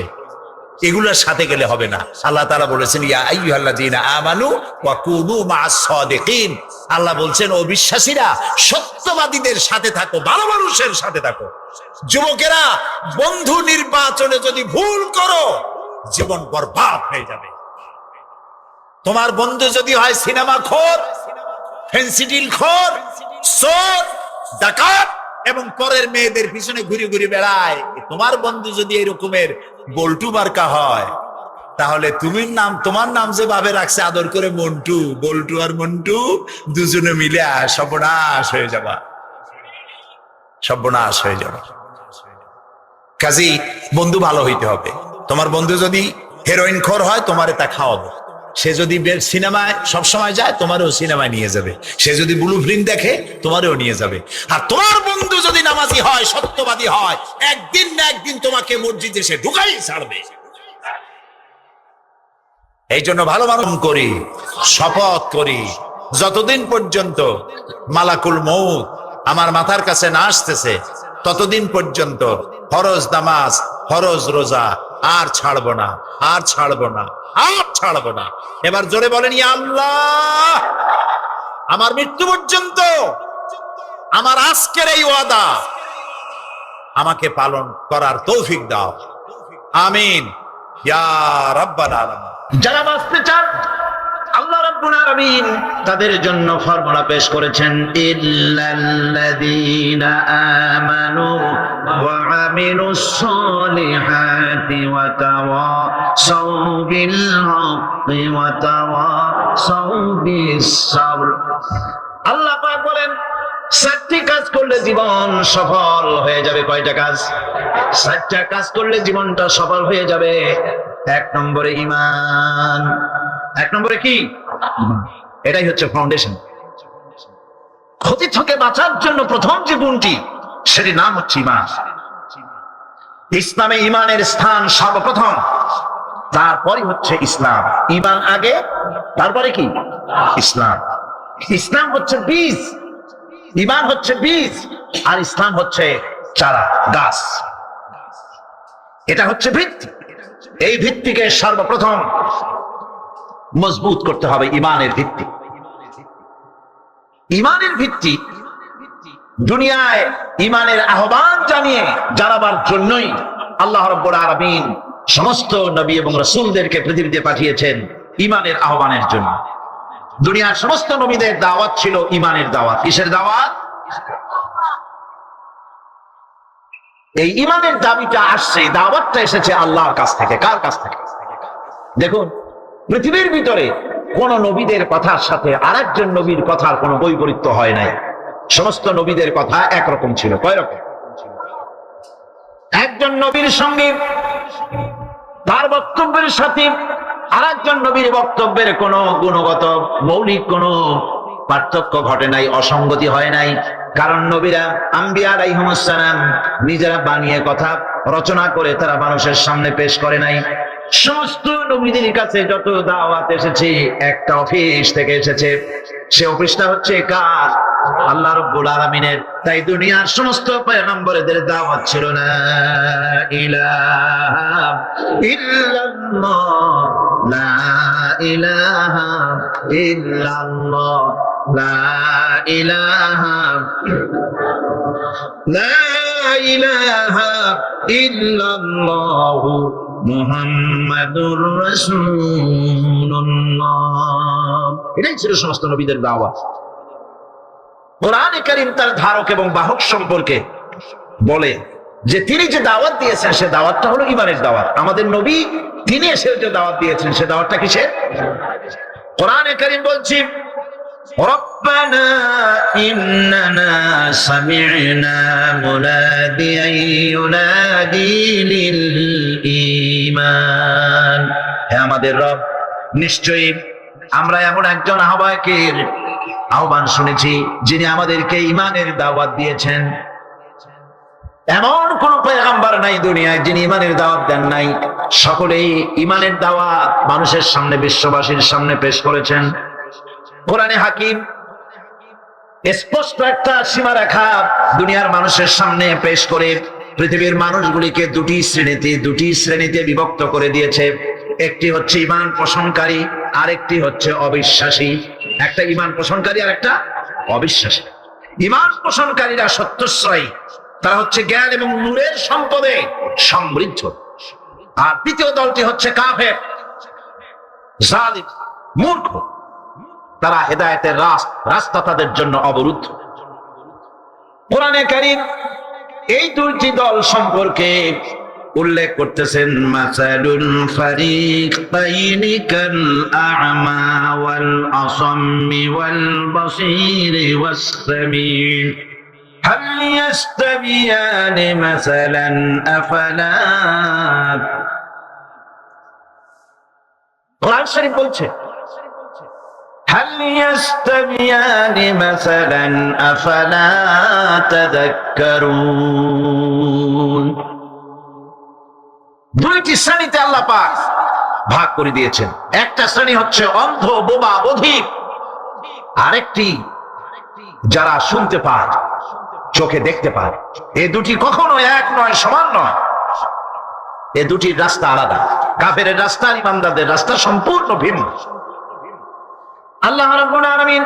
এগুলোর সাথে গেলে হবে না। আল্লাহ তাআলা বলেছেন ইয়া আইয়ুহাল্লাযীনা আমানু ওয়া কুনু মা'আস সাদিকিন। আল্লাহ বলছেন ও বিশ্বাসীরা সত্যবাদীদের সাথে থাকো, ভালো মানুষের সাথে থাকো। যুবকেরা বন্ধু নির্বাচনে যদি ভুল করো জীবন বরবাদ হয়ে যাবে। তোমার বন্ধু যদি হয় সিনেমা খোর, ফেন্সিডিল খোর, চোর, ডাকাত এবং পরের মেয়েদের পিছনে ঘুরে ঘুরে বেড়ায়, তোমার বন্ধু যদি এরকমের বল্টু মার্কা হয়, তাহলে তোমার নাম যে ভাবে রাখছে আদর করে মন্টু, বল্টু আর মন্টু দুজনে মিলে সর্বনাশ হয়ে যাবা, সর্বনাশ হয়ে যাবা। কাজী বন্ধু ভালো হইতে হবে। তোমার বন্ধু যদি হেরোইন খোর হয় তোমারে তা খাওয়াবো, সে যদি সিনেমায় সবসময় যায় তোমারও সিনেমায় নিয়ে যাবে, সে যদি ব্লু ফিল্ম দেখে তোমারও নিয়ে যাবে। আর তোমার বন্ধু যদি নামাজি হয়, সত্যবাদী হয়, একদিন না একদিন তোমাকে মসজিদে সে ঢুকাই ছাড়বে। এই জন্য ভালো মানুষ করি, শপথ করি, যতদিন পর্যন্ত মালাকুল মউত আমার মাথার কাছে না আসতেছে ততদিন পর্যন্ত ফরজ নামাজ, ফরজ রোজা আর ছাড়বো না, আর ছাড়বো না, আর ছাড়বো না। এবার জোরে বলেন ইয়া আল্লাহ, আমার মৃত্যু পর্যন্ত আমার আজকের এই ওয়াদা আমাকে পালন করার তৌফিক দাও, আমিন ইয়া রাব্বাল আলামিন। যারা বাঁচতে চান আল্লাহ রাব্বুল আলামিন তাদের জন্য ফর্মুলা পেশ করেছেন, ইল্লাল্লাযীনা আমানু ওয়া আমিলুস সলিহাতি ওয়া তাওয়াসাউ বিল হাক্কি ওয়া তাওয়াসাউ বিস সাবর। আল্লাহ পাক বলেন 7টি কাজ করলে জীবন সফল হয়ে যাবে। কয়টা কাজ? 7টা কাজ করলে জীবনটা সফল হয়ে যাবে। 1 নম্বরে ঈমান। 1 নম্বরে কি? এটাই হচ্ছে ফাউন্ডেশন। ক্ষতি থেকে বাঁচার জন্য প্রথম যে গুণটি, সেটির নাম হচ্ছে ঈমান। ইসলামে ঈমানের স্থান সর্বপ্রথম, তারপরে হচ্ছে ইসলাম। ঈমান আগে, তারপরে কি? ইসলাম। ইসলাম হচ্ছে বীজ, ঈমান হচ্ছে বীজ, আর ইসলাম হচ্ছে চারা, গাছ। এটা হচ্ছে ভিত্তি। এই ভিত্তিকে সর্বপ্রথম মজবুত করতে হবে, ঈমানের ভিত্তি। ঈমানের ভিত্তি দুনিয়ায় ঈমানের আহ্বান জানিয়ে জানাবার জন্যই আল্লাহ রাব্বুল আলামিন সমস্ত নবী এবং রাসূলদেরকে পৃথিবীতে পাঠিয়েছেন ঈমানের আহ্বানের জন্য। দুনিয়ার সমস্ত নবীদের দাওয়াত ছিল ঈমানের দাওয়াত। কিসের দাওয়াত? এই ঈমানের দাবিটা আসছে, দাওয়াতটা এসেছে আল্লাহর কাছ থেকে। কার কাছ থেকে? দেখুন, পৃথিবীর ভিতরে কোন নবীদের কথার সাথে আরেকজন নবীর কথার কোনো বৈপরীত্য হয় নাই। সমস্ত নবীদের কথা একরকম ছিল। কয় রকম? একজন নবীর সঙ্গে তার বক্তব্যের সাথে আরেকজন নবীর বক্তব্যের কোনো গুণগত মৌলিক কোনো পার্থক্য ঘটে নাই, অসঙ্গতি হয় নাই। কারণ নবীরা, আম্বিয়া আলাইহিমুস সালাম, নিজেরা বানিয়ে কথা রচনা করে তারা মানুষের সামনে পেশ করে নাই। সমস্ত নবীদের কাছে যত দাওয়াত এসেছে একটা অফিস থেকে এসেছে। সে অফিসটা হচ্ছে কার? আল্লাহ রাব্বুল আলামিনের। তাই দুনিয়ার সমস্ত পয়গম্বরদের দাওয়াত ছিল লা ইলাহা ইল্লাল্লাহ, লা ইলাহা ইল্লাল্লাহ, লা ইলাহা ইল্লাল্লাহু মুহাম্মাদুর রাসূলুল্লাহ। এটাই ছিল সমস্ত নবীদের দাওয়াত। কোরআনে কারীম তার ধারক এবং বাহক সম্পর্কে বলে যে তিনি যে দাওয়াত দিয়েছেন সে দাওয়াতটা হলো ঈমানের দাওয়াত। আমাদের নবী তিনি এসে যে দাওয়াত দিয়েছেন সে দাওয়াতটা কিসের? কোরআনে কারীম বলছি, রব্বানা ইন্নানা সামি'না মুনাদিয়ান ইউনাদি লিল ঈমান। হে আমাদের রব, নিশ্চয়ই আমরা এমন একজন আহ্বায়কের আহ্বান শুনেছি যিনি আমাদেরকে ঈমানের দাওয়াত দিয়েছেন। এমন কোন পয়গম্বর নাই দুনিয়ায় যিনি ঈমানের দাওয়াত দেন নাই। সকলেই ঈমানের দাওয়াত মানুষের সামনে, বিশ্ববাসীর সামনে পেশ করেছেন। কোরআনে হাকিম স্পষ্ট একটা সীমারেখা দুনিয়ার মানুষের সামনে পেশ করে পৃথিবীর মানুষগুলিকে দুটি শ্রেণীতে বিভক্ত করে দিয়েছে। একটি হচ্ছে ঈমান পোষণকারী, আরেকটি হচ্ছে অবিশ্বাসী। একটা ঈমান পোষণকারী আর একটা অবিশ্বাসী। ঈমান পোষণকারীরা সত্যশ্রয়ী, তারা হচ্ছে জ্ঞান এবং নূরের সম্পদে সমৃদ্ধ। আর দ্বিতীয় দলটি হচ্ছে কাফের, জালিম, মূর্খ। তারা হেদায়েতের রাস্তা তাদের জন্য অবরুদ্ধ। কোরআনে কারীম এই দুইটি দল সম্পর্কে উল্লেখ করতেছেন, মাসালুল ফারিকাইনি কাল আ'মা ওয়াল আসাম্মি ওয়াল বাসীরি ওয়াস সামীম হাল ইয়াস্তাবিয়ানি মাসালান আফালা। কোরআন শরীফ বলছে হাল ইয়াস্তাবিয়ানি মাসালান আফালা তাযাক্কারুন। দুইটি শ্রেণীতে আল্লাহ পাক ভাগ করে দিয়েছেন। একটা শ্রেণী হচ্ছে অন্ধ, বোবা, বধির। আরেকটি যারা শুনতে পায়, চোখে দেখতে পায়। এই দুটি কখনো এক নয়, সমান নয়। এই দুটির রাস্তা আলাদা। কাফেরের রাস্তা, ঈমানদারদের রাস্তা সম্পূর্ণ ভিন্ন। আল্লাহ রাব্বুল আলামিন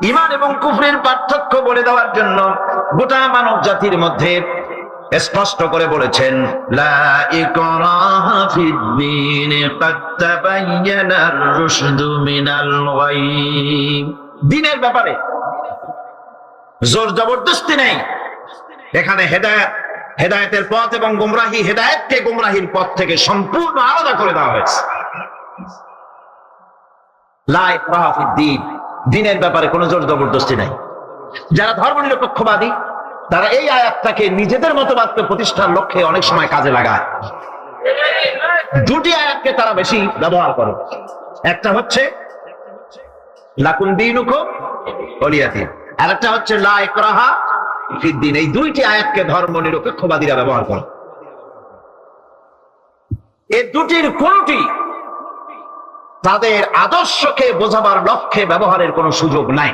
ঈমান এবং কুফরের পার্থক্য বলে দেওয়ার জন্য গোটা মানব জাতির মধ্যে স্পষ্ট করে বলেছেন, লা ইকরাহা ফিদ-দীন ক্বাদ তাবায়্যানার রুশদু মিনাল গাই। দ্বীনের ব্যাপারে জোর জবরদস্তি নেই। এখানে হেদায়েতের পথ এবং গোমরাহি, হেদায়েতকে গোমরাহির পথ থেকে সম্পূর্ণ আলাদা করে দেওয়া হয়েছে। লা ইকরাহা ফিদ-দীন, দ্বীনের ব্যাপারে কোনো জোর জবরদস্তি নেই। যারা ধর্মনিরপেক্ষবাদী তারা এই আয়াতটাকে নিজেদের মতবাদকে প্রতিষ্ঠার লক্ষ্যে অনেক সময় কাজে লাগায়। দুটি আয়াতকে তারা বেশি ব্যবহার করে। একটা হচ্ছে লাকুম দীনুকুম ওয়ালিয়া দীন, আর একটা হচ্ছে লা ইকরাহা ফিদ-দীন। এই দুইটি আয়াতকে ধর্মনিরপেক্ষবাদীরা ব্যবহার করে। এই দুটির কোনটি তাদের আদর্শকে বোঝাবার লক্ষ্যে ব্যবহারের কোনো সুযোগ নাই।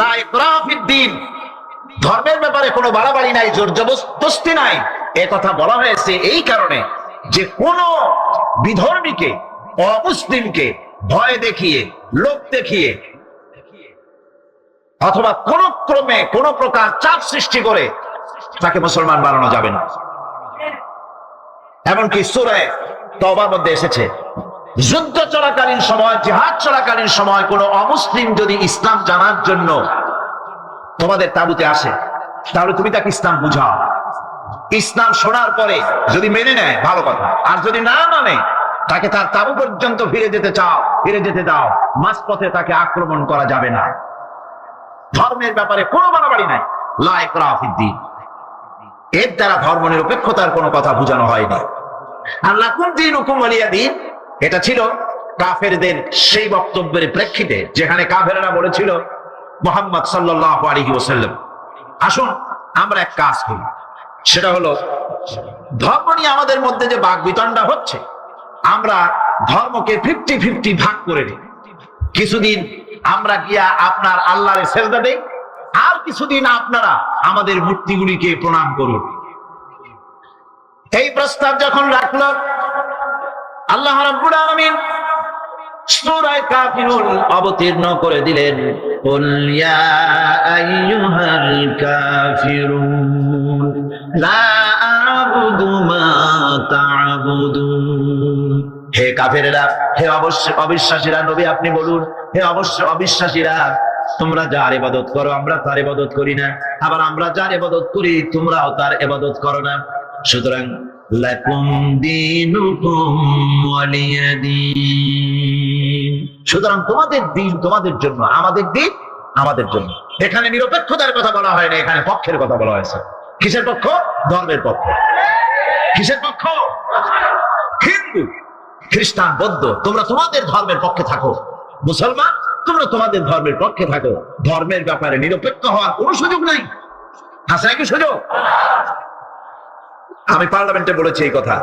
লা ইকরাহা ফিদ-দীন, ধর্মের ব্যাপারে কোনো বাড়াবাড়ি নাই, জোর জবরদস্তি নাই। এ কথা বলা হয়েছে এই কারণে যে কোন বিধর্মীকে, অমুসলিমকে ভয় দেখিয়ে, লোভ দেখিয়ে অথবা কোন ক্রমে কোন প্রকার চাপ সৃষ্টি করে তাকে মুসলমান বানানো যাবে না। এমনকি সূরা তওবার মধ্যে এসেছে, যুদ্ধ চলাকালীন সময়, জিহাদ চলাকালীন সময় কোন অমুসলিম যদি ইসলাম জানার জন্য তোমাদের তাঁবুতে আসে, তাহলে তুমি তাকে ইসলাম বুঝাও। ইসলাম শোনার পরে যদি মেনে নেয় ভালো কথা, আর যদি না মানে তাকে তার তাঁবু পর্যন্ত ফিরে যেতে দাও। মাঝপথে তাকে আক্রমণ করা যাবে না। ধর্মের ব্যাপারে কোনো বাড়াবাড়ি নাই। লা ইকরাহা ফিদ-দীন, এর দ্বারা ধর্মনিরপেক্ষতার কোনো কথা বোঝানো হয়নি। আর লাকুম দীনুকুম ওয়ালিয়া দীন, এটা ছিল কাফেরদের সেই বক্তব্যের প্রেক্ষিতে যেখানে কাফেররা বলেছিল মুহাম্মদ সাল্লাল্লাহু আলাইহি ওয়াসাল্লাম, আসুন আমরা এক কাজ করি, সেটা হলো ধর্ম নিয়ে আমাদের মধ্যে যে বাকবিতণ্ডা হচ্ছে, আমরা ধর্মকে 50-50 ভাগ করে দিই। কিছুদিন আমরা গিয়া আপনার আল্লাহরে সেজদা দেই, আর কিছুদিন আপনারা আমাদের মূর্তিগুলিকে প্রণাম করুন। এই প্রস্তাব যখন রাখল, আল্লাহ রাব্বুল আলামিন সূরা কাফিরুন অবতীর্ণ করে দিলেন, কুল ইয়া আইয়ুহাল কাফিরুন লা আ'বুদু মা তা'বুদুন। হে কাফেরেরা, হে অবিশ্বাসীরা, নবী আপনি বলুন, হে অবিশ্বাসীরা, তোমরা যার ইবাদত করো আমরা তার ইবাদত করি না, আবার আমরা যার ইবাদত করি তোমরাও তার ইবাদত করো না। সুতরাং লাকুম দীনুকুম ওয়ালিয়া দীন, সুতরাং তোমাদের দিন তোমাদের জন্য, আমাদের দিন আমাদের জন্য। এখানে নিরপেক্ষতার কথা বলা হয় না, এখানে পক্ষের কথা বলা হয়েছে। কিসের পক্ষ? ধর্মের পক্ষ। কিসের পক্ষ? হিন্দু, খ্রিস্টান, বৌদ্ধ, তোমরা তোমাদের ধর্মের পক্ষে থাকো। মুসলমান, তোমরা তোমাদের ধর্মের পক্ষে থাকো। ধর্মের ব্যাপারে নিরপেক্ষ হওয়ার কোনো সুযোগ নাই। আছে নাকি সুযোগ? আমি পার্লামেন্টে বলেছি এই কথা,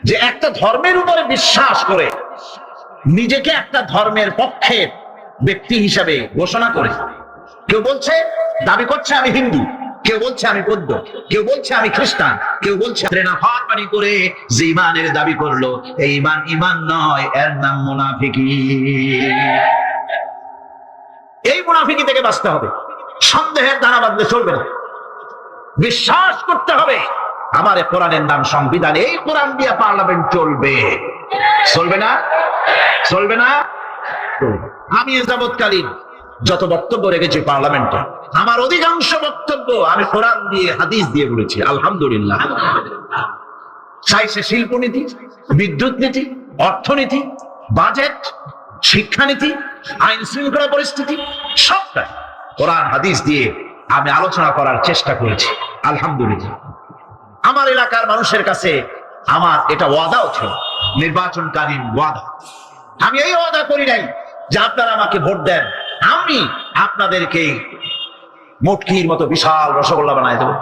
যে একটা ধর্মের উপরে বিশ্বাস করে নিজেকে একটা ধর্মের পক্ষে ব্যক্তি হিসাবে ঘোষণা করে। কেউ বলছে, দাবি করছে আমি হিন্দু, কেউ বলছে আমি বৌদ্ধ, কেউ বলছে আমি খ্রিস্টান, কেউ বলছে নাফরমানি করে যে ইমানের দাবি করলো, এই ইমান ইমান নয়, এর নাম মুনাফিকি। এই মুনাফিকি থেকে বাঁচতে হবে। সন্দেহের দ্বারা বাঁধলে চলবে না। বিশ্বাস করতে হবে আমার কোরআনের নাম সংবিধান, এই কোরআন দিয়ে পার্লামেন্ট চলবে। চলবে না? চলবে না? আমি এ যাবৎকালীন যত বক্তব্য রেখেছি পার্লামেন্টে, আমার অধিকাংশ বক্তব্য আমি কোরআন দিয়ে হাদিস দিয়ে বলেছি, আলহামদুলিল্লাহ। চাই সে শিল্পনীতি, বিদ্যুৎ নীতি, অর্থনীতি, বাজেট, শিক্ষানীতি, আইন শৃঙ্খলা পরিস্থিতি, সবটাই কোরআন হাদিস দিয়ে আমি আলোচনা করার চেষ্টা করেছি, আলহামদুলিল্লাহ। আমার এলাকার মানুষের কাছে আমার এটা ওয়াদাও ছিল, নির্বাচনকালীন ওয়াদা। আমি এই ওয়াদা করি নাই যে আপনারা আমাকে ভোট দেন, আমি আপনাদেরকে মটকির মতো বিশাল রসগোল্লা বানায় দেবো,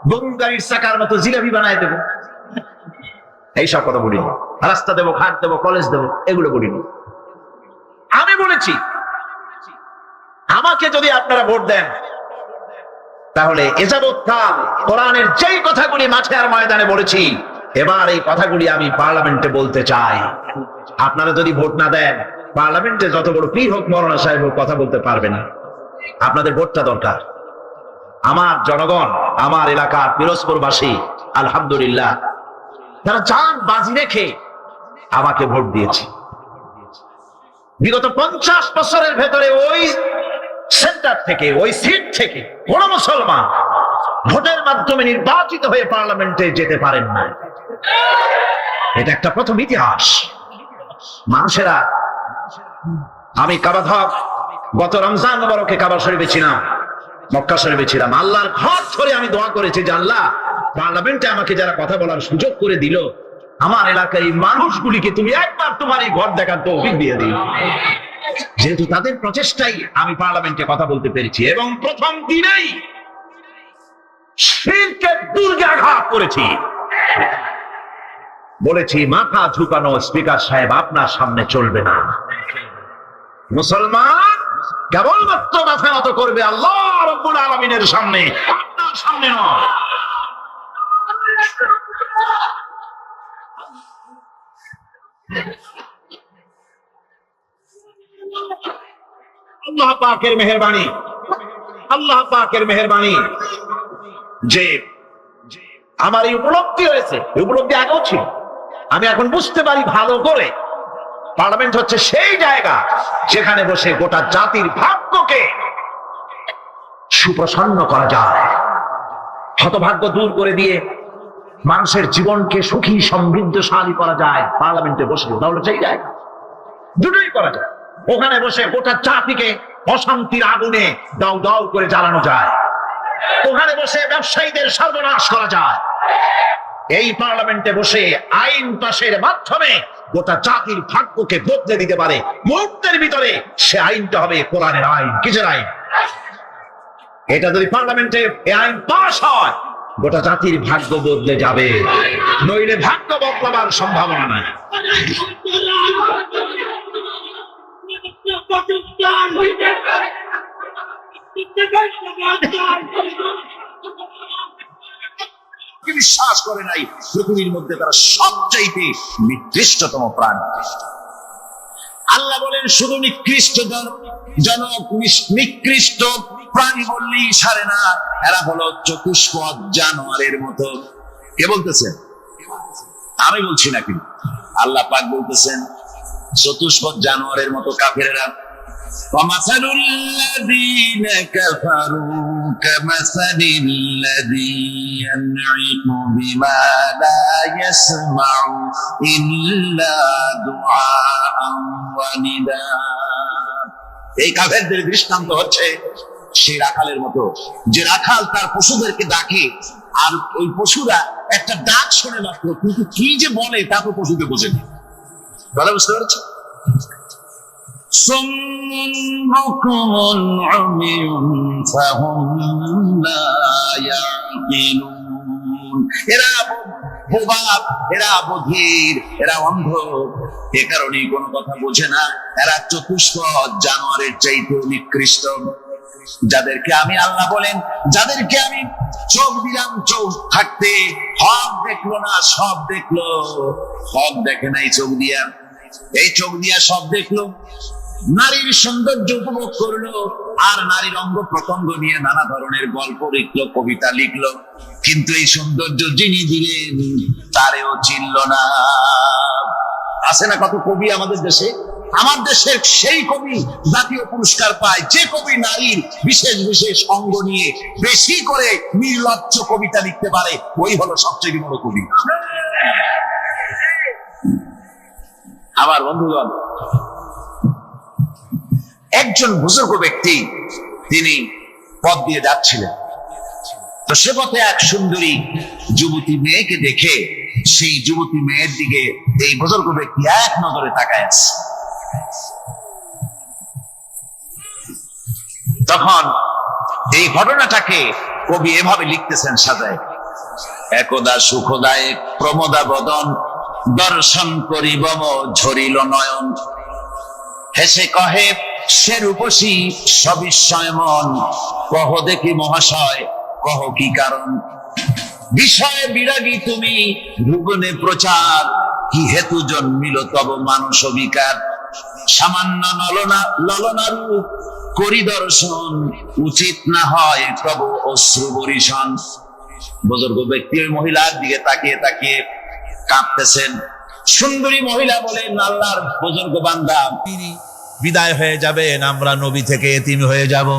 গরুর গাড়ির চাকার মতো জিলাপি বানায় দেবো, এইসব কথা বলিনি। রাস্তা দেবো, ঘাট দেবো, কলেজ দেবো, এগুলো বলিনি। আমি বলেছি আমাকে যদি আপনারা ভোট দেন, তাহলে এ যাবৎকাল কোরআনের যেই কথাগুলি মাঠে আর ময়দানে বলেছি, এবার এই কথাগুলি আমি পার্লামেন্টে বলতে চাই। আপনারা যদি ভোট না দেন, পার্লামেন্টে যত বড় পীর হোক, মৌলানা সাহেব হোক, কথা বলতে পারবে না। আপনাদের ভোটটা দরকার। আমার জনগণ, আমার এলাকার পিরোজপুরবাসী, আলহামদুলিল্লাহ, তারা জান বাজি রেখে আমাকে ভোট দিয়েছে। বিগত 50 বছরের ভেতরে ওই সেন্টার থেকে, ওই সিট থেকে কোন মুসলমান ভোটের মাধ্যমে নির্বাচিত হয়ে পার্লামেন্টে যেতে পারেন না। এটা একটা প্রথম ইতিহাস। মানুষেরা, আমি কাবাধক গত রমজান মুবারকে কাবা শরীফে ছিলাম, মক্কা শরীফে ছিলাম। আল্লাহর ঘর ধরে আমি দোয়া করেছি যে আল্লাহ, পার্লামেন্টে আমাকে যারা কথা বলার সুযোগ করে দিল, আমার এলাকার এই মানুষগুলিকে তুমি একবার তোমার এই ঘর দেখার তৌফিক দিয়ে দিও। যেহেতু তাদের প্রচেষ্টাই আমি পার্লামেন্টে কথা বলতে পেরেছি, এবং প্রথম দিনেই শিরকের দুর্গে আঘাত করেছি। বলেছি মাথা ঝুঁকানো স্পিকার সাহেব আপনার সামনে চলবে না। মুসলমান কেবলমাত্র মাথা নত করবে আল্লাহ রাব্বুল আলামিনের সামনে, আপনার সামনে নয়। আল্লাহ পাকের মেহেরবানি, আল্লাহ পাকের মেহেরবানি যে আমার এই উপলব্ধি হয়েছে, এই উপলব্ধি আগেও ছিল। আমি এখন বুঝতে পারি ভালো করে, পার্লামেন্ট হচ্ছে সেই জায়গা যেখানে বসে গোটা জাতির ভাগ্যকে সুপ্রসন্ন করা যায়, হতভাগ্য দূর করে দিয়ে মানুষের জীবনকে সুখী সমৃদ্ধশালী করা যায়। পার্লামেন্টে বসে তাহলে সেই জায়গা দুটোই করা যায়। ওখানে বসে গোটা জাতিকে অশান্তির আগুনে দাউ দাউ করে জ্বালানো যায়, ওখানে বসে ব্যবসায়ীদের সর্বনাশ করা যায়। এই পার্লামেন্টে বসে আইন পাশের মাধ্যমে গোটা জাতির ভাগ্যকে বদলে দিতে পারে। মুহূর্তের ভিতরে সে আইনটা হবে কোরআনের আইন। কিসের আইন? এটা যদি পার্লামেন্টে এই আইন পাস হয়, গোটা জাতির ভাগ্য বদলে যাবে, নইলে ভাগ্য বদলাবার সম্ভাবনা নাই। বিশ্বাস করে নাই পৃথিবীর মধ্যে তারা সবচাইতে নিকৃষ্টতম প্রাণী। আল্লাহ বলেন শুধু নিকৃষ্ট জনক, নিকৃষ্ট প্রাণী বললেই সারে না, এরা হলো চতুষ্পদ জানোয়ারের মতো। কে বলতেছেন? আমি বলছি না, কিন্তু আল্লাহ পাক বলতেছেন চতুষ্পদ জানোয়ারের মতো কাফেরেরা। وَمَثَلُ الَّذِينَ كَفَرُوا كَمَثَلِ الَّذِي يَنْعِقُ بِمَا لَا يَسْمَعُ إِلَّا دُعَاءً وَنِدَاءً। এই কাফেরদের দৃষ্টান্ত হচ্ছে সেই রাখালের মতো, যে রাখাল তার পশুদেরকে ডাকে, আর ওই পশুরা একটা ডাক শোনে মাত্র, কিন্তু কি যে বলে তা তো পশুকে বোঝে না। কথা বুঝতে পারছো? صم بكم عمي فهم لا يعقلون। বোবা, এরা বধির, এরা অন্ধ, এ কারণেই কোনো কথা বোঝে না। এরা চতুষ্পদ জানোয়ারের চাইতে নিকৃষ্ট। যাদেরকে আমি, আল্লাহ বলেন, যাদেরকে আমি চোখ দিলাম, চোখ থাকতে হক দেখলো না, সব দেখলো। হক দেখে নাই চোখ দিয়া, এই চোখ দিয়া সব দেখলো। নারীর সৌন্দর্য উপভোগ করলো, আর নারীর অঙ্গ প্রত্যঙ্গ নিয়ে নানা ধরনের গল্প লিখলো, কবিতা লিখলো, কিন্তু এই সৌন্দর্য যিনি দিলেন তারেও চিনল না। আছে না কত কবি আমাদের দেশে? আমার দেশের সেই কবি জাতীয় পুরস্কার পায় যে কবি নারীর বিশেষ বিশেষ অঙ্গ নিয়ে বেশি করে নির্লজ্জ কবিতা লিখতে পারে, ওই হলো সবচেয়ে বড় কবি। আমার বন্ধুগণ, একজন বুজুর্গ ব্যক্তি তিনি পথ দিয়ে যাচ্ছিলেন, তো সে পথে এক সুন্দরী যুবতী মেয়েকে দেখে সেই যুবতী মেয়ের দিকে এই বুজুর্গ ব্যক্তি এক নজরে তাকায় আছে। তখন এই ঘটনাটাকে কবি এভাবে লিখতেছেন সাজায়: একদা সুখদায়ক প্রমোদা বদন, দর্শন করি বম ঝরিল নয়ন। হেসে কহে সে রূপসী সবিস্ময় মন, কহ দেখি মহাশয় কহ কি কারণ। বিষয়ে বিরাগী তুমি ভুবনে প্রচার, কি হেতু জন্মিল তব মানস বিকার। সামান্য ললনা রূপ করি দর্শন, উচিত না হয় তব অশ্রু বরিশন। বুজুর্গ ব্যক্তি ওই মহিলার দিকে তাকিয়ে তাকিয়ে কাঁদতেছেন। সুন্দরী মহিলা বলেন, আল্লাহর বুজুর্গ বান্দা বিদায় হয়ে যাবেন, আমরা নবী থেকে এতিম হয়ে যাব।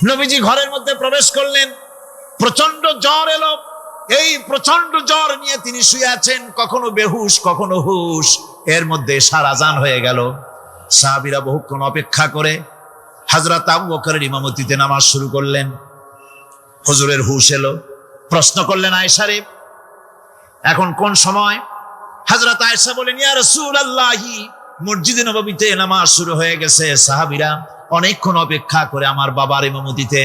নবীজি ঘরের মধ্যে প্রবেশ করলেন, প্রচন্ড জ্বর এলো। এই প্রচন্ড জ্বর নিয়ে তিনি শুয়ে আছেন, কখনো বেহুশ কখনো হুশ। এর মধ্যে সারা আজান হয়ে গেল। সাহাবীরা বহুক্ষণ অপেক্ষা করে হযরত আবু বকরের ইমামতিতে নামাজ শুরু করলেন। হুজুরের হুশ এলো, প্রশ্ন করলেন, আয়েশা রে, এখন কোন সময়? হযরত আয়েশা বলেন, ইয়া রাসূলুল্লাহি, মসজিদে নববীতে নামাজ শুরু হয়ে গেছে। সাহাবীরা অনেকক্ষণ অপেক্ষা করে আমার বাবার ইমামতিতে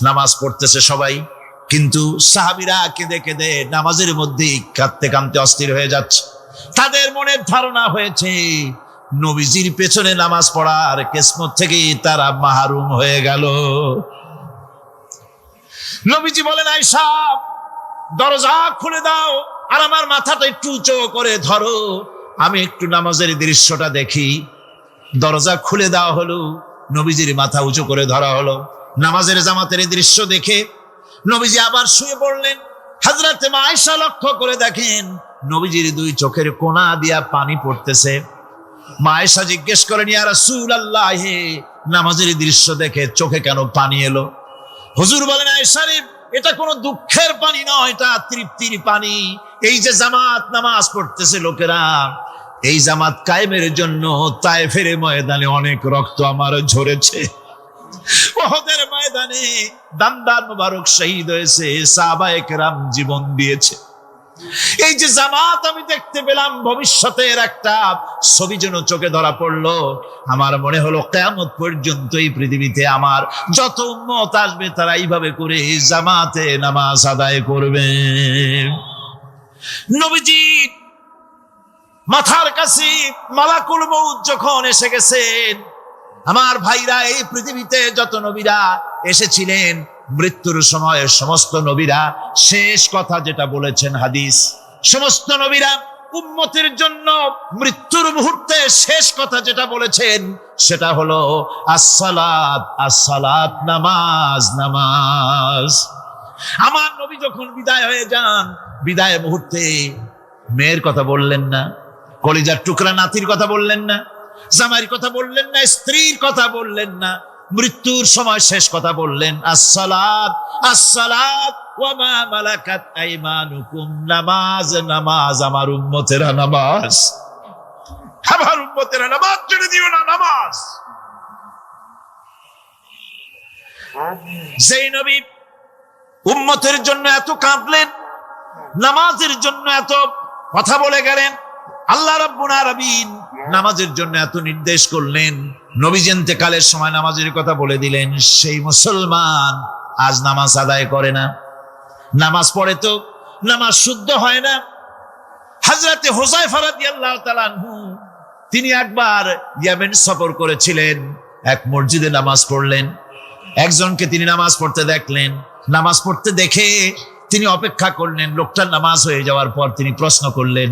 নামাজ পড়তেছে সবাই, কিন্তু সাহাবীরা কেঁদে কেঁদে নামাজের মধ্যেই কাঁদতে কাঁদতে অস্থির হয়ে যাচ্ছে। তাদের মনের ধারণা হয়েছে নবীজির পেছনে নামাজ পড়ার কিসমত থেকে তারা মাহরুম হয়ে গেল। নবীজি বলেন, আয়েশা, দরজা খুলে দাও আর আমার মাথাটা একটু উঁচু করে ধরো, আমি একটু নামাজের দৃশ্যটা দেখি। দরজা খুলে দেওয়া হলো, নবীজির মাথা উঁচু করে ধরা হলো। নামাজের জামাতের দৃশ্য দেখে নবীজি আবার শুয়ে পড়লেন। হযরত আয়েশা লক্ষ্য করে দেখেন নবীজির দুই চোখের কোনা দিয়া পানি পড়তেছে। মা আয়েশা জিজ্ঞেস করেন, ইয়া রাসূলুল্লাহ, নামাজের দৃশ্য দেখে চোখে কেন পানি এলো? হুজুর বলেন, আয়েশা রে, এটা কোনো দুঃখের পানি নয়, এটা তৃপ্তির পানি। এই যে জামাত নামাজ পড়তেছে লোকেরা, এই জামাত কায়েমের জন্য তায়েফের ময়দানে অনেক রক্ত আমার ঝরেছে। উহুদের ময়দানে দামদার মুবারক শহীদ হয়েছে, সাহাবায়ে কেরাম জীবন দিয়েছে। এই যে জামাত আমি দেখতে পেলাম, ভবিষ্যতের একটা ছবি যেন চোখে ধরা পড়লো। আমার মনে হলো কিয়ামত পর্যন্ত এই পৃথিবীতে আমার যত উম্মত আসবে তারা এইভাবে করে জামাতে নামাজ আদায় করবে। নবীজি মাথার কাছে মালাকুল মউত যখন এসে গেছেন, আমার ভাইরা, এই পৃথিবীতে যত নবীরা এসেছিলেন মৃত্যুর সময় সমস্ত নবীরা শেষ কথা যেটা বলেছেন, হাদিস, সমস্ত নবীরা উম্মতের জন্য মৃত্যুর মুহূর্তে শেষ কথা যেটা বলেছেন সেটা হলো আসসালাত, আসসালাত, নামাজ, নামাজ। আমার নবী যখন বিদায় হয়ে যান, বিদায় মুহূর্তে মেয়ের কথা বললেন না, কলিজার টুকরা নাতির কথা বললেন না, জামাইয়ের কথা বললেন না, স্ত্রীর কথা বললেন না। মৃত্যুর সময় শেষ কথা বললেন আসসালাত, আসসালাত ওয়া মা মালাকাত আইমানুকুম, নামাজ, নামাজ, আমার উম্মতেরা নামাজ, আমার উম্মতেরা নামাজ ছেড়ে দিও না, নামাজ। যেই নবী উম্মতের জন্য এত কাঁদলেন, নামাজের জন্য এত কথা বলে গেলেন, আল্লাহ রাব্বুল আলামিন নামাজের জন্য এত নির্দেশ করলেন, নবীজি ইন্তেকালের সময় নামাজের কথা বলে দিলেন, সেই মুসলমান আজ নামাজ আদায় করে না। নামাজ পড়ে তো নামাজ শুদ্ধ হয় না। হযরতে হুযায়ফা রাদিয়াল্লাহু তাআলা আনহু তিনি একবার ইয়েমেন সফর করেছিলেন, এক মসজিদে নামাজ পড়লেন। একজনকে তিনি নামাজ পড়তে দেখলেন, নামাজ পড়তে দেখে তিনি অপেক্ষা করলেন। লোকটার নামাজ হয়ে যাওয়ার পর তিনি প্রশ্ন করলেন,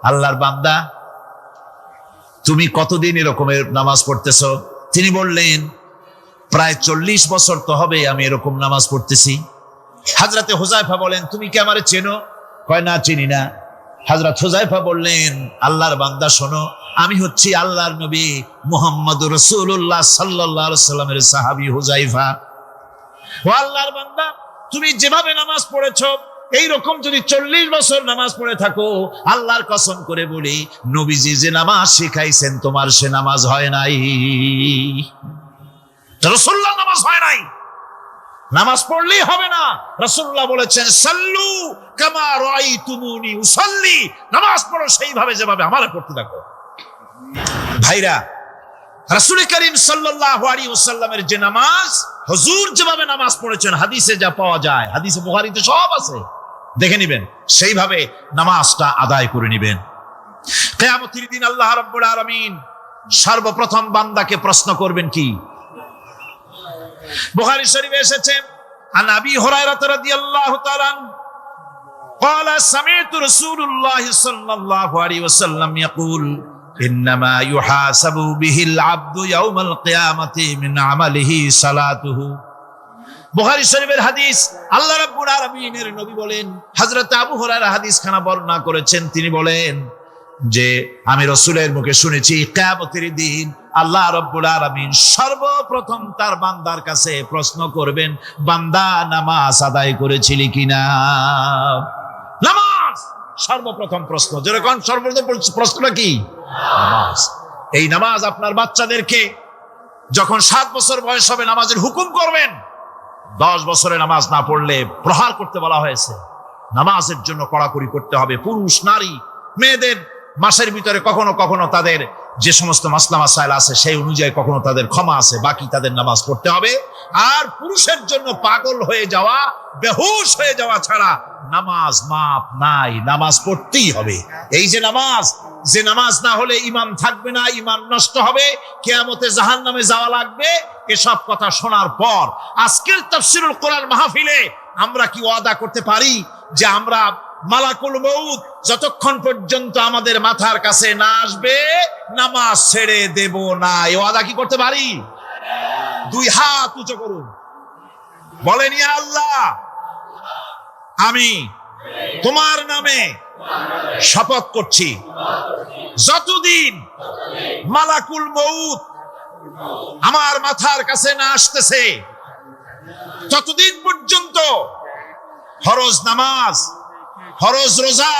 আল্লাহর বান্দা, তুমি কতদিন এরকমের নামাজ পড়তেছ? তিনি বললেন, প্রায় 40 বছর তো হবে আমি এরকম নামাজ পড়তেছি। হযরতে হুযায়ফা বলেন, তুমি কি আমারে চেনো? কয়, না, চিনি না। হযরত হুযায়ফা বললেন, আল্লাহর বান্দা শোনো, আমি হচ্ছি আল্লাহর নবী মুহাম্মদুর রাসূলুল্লাহ সাল্লাল্লাহু আলাইহি ওয়াসাল্লামের সাহাবী হুযায়ফা। ও আল্লাহর বান্দা, তুমি যেভাবে নামাজ পড়েছো এইরকম যদি 40 বছর নামাজ পড়ে থাকো, আল্লাহর কসম করে বলি, নবীজি যে নামাজ শিখাইছেন তোমার সে নামাজ হয় নাই। রাসূলুল্লাহ নামাজ হয় নাই, নামাজ পড়লেই হবে না। রাসূলুল্লাহ বলেছেন, সাল্লু কামা রাআইতুমুনি উসাল্লি, নামাজ পড়ো সেইভাবে যেভাবে আমারে পড়তে দেখো। ভাইরা, রাসূল করিম সাল্লাল্লাহু আলাইহি ওয়াসাল্লামের যে নামাজ, হুজুর যেভাবে নামাজ পড়েছেন হাদিসে যা পাওয়া যায়, হাদিসে বুখারীতে সব আছে, দেখে নিবেন, সেইভাবে নামাজটা আদায় করে নিবেন। কিয়ামতের দিন আল্লাহ রাব্বুল আলামিন সর্বপ্রথম বান্দাকে প্রশ্ন করবেন কি? বুখারী শরীফে এসেছে, আন আবি হুরায়রা রাদিয়াল্লাহু তাআলা قال سمعت رسول الله صلى الله عليه وسلم يقول إنما يحاسب به العبد يوم القيامة من عمله صلاته। বুখারী শরীফের হাদিস, আল্লাহ রাব্বুল আলামিনের নবী বলেন, হযরত আবু হুরায়রা হাদিস খানা বর্ণনা করেছেন, তিনি বলেন যে আমি রাসূলের মুখে শুনেছি, কিয়ামতের দিন আল্লাহ রাব্বুল আলামিন সর্বপ্রথম তার বান্দার কাছে প্রশ্ন করবেন, বান্দা নামাজ আদায় করেছিলি কিনা? নামাজ সর্বপ্রথম প্রশ্ন। যেরকম সর্বপ্রথম প্রশ্নটা কি? নামাজ। এই নামাজ আপনার বাচ্চাদেরকে যখন 7 বছর বয়স হবে নামাজের হুকুম করবেন, 10 বছরে নামাজ না পড়লে প্রহার করতে বলা হয়েছে। নামাজের জন্য কড়াকড়ি করতে হবে। পুরুষ নারী মেয়েদের মাসের ভিতরে কখনো কখনো তাদের যে সমস্ত মাসলা মাসাইল আছে সেই অনুযায়ী কখনো তাদের ক্ষমা আছে, বাকি তাদের নামাজ পড়তে হবে। আর পুরুষের জন্য পাগল হয়ে যাওয়া, বেহুশ হয়ে যাওয়া ছাড়া নামাজ মাপ নাই, নামাজ পড়তেই হবে। এই যে নামাজ না হলে ঈমান থাকবে না, ঈমান নষ্ট হবে, কিয়ামতে জাহান্নামে যাওয়া লাগবে। এসব কথা শোনার পর আজকের তাফসীরুল কোরআন মাহফিলে আমরা কি ওয়াদা করতে পারি যে আমরা মালাকুল মউত যতক্ষণ পর্যন্ত আমাদের মাথার কাছে না আসবে নামাজ ছেড়ে দেব না? এই ওয়াদা কি করতে পারি? 2 হাত উঁচু করুন, বলেন, ইয়া আল্লাহ, আমি তোমার নামে শপথ করছি, যতদিন মালাকুল মউত আমার মাথার কাছে না আসতেছে ততদিন পর্যন্ত ফরজ নামাজ, ফরজ রোজা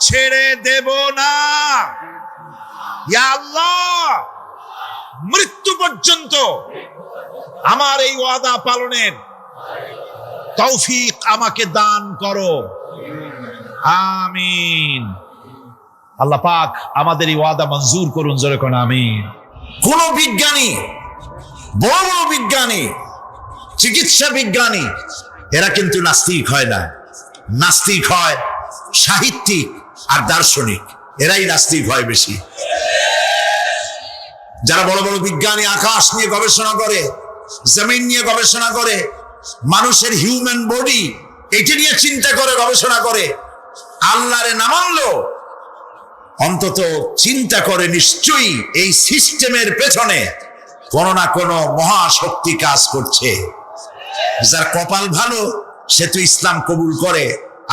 ছেড়ে দেব না। ইয়া আল্লাহ, মৃত্যু পর্যন্ত আমার এই ওয়াদা পালনের তৌফিক আমাকে দান করো, আমিন। আল্লাহ পাক আমাদের এই ওয়াদা মঞ্জুর করুন, জোরে কোন আমিন। কোন বিজ্ঞানী, বড় বড় বিজ্ঞানী, চিকিৎসা বিজ্ঞানী, এরা কিন্তু নাস্তিক হয় না। নাস্তিক হয় সাহিত্যিক আর দার্শনিক, এরাই নাস্তিক হয় বেশি। যারা বড় বড় বিজ্ঞানী আকাশ নিয়ে গবেষণা করে, জমিন নিয়ে গবেষণা করে, মানুষের হিউম্যান বডি এটা নিয়ে চিন্তা করে গবেষণা করে, আল্লাহরে না মানলো অন্তত চিন্তা করে নিশ্চয়ই এই সিস্টেমের পেছনে কোনো না কোনো মহাশক্তি কাজ করছে। যার কপাল ভালো সে তো ইসলাম কবুল করে,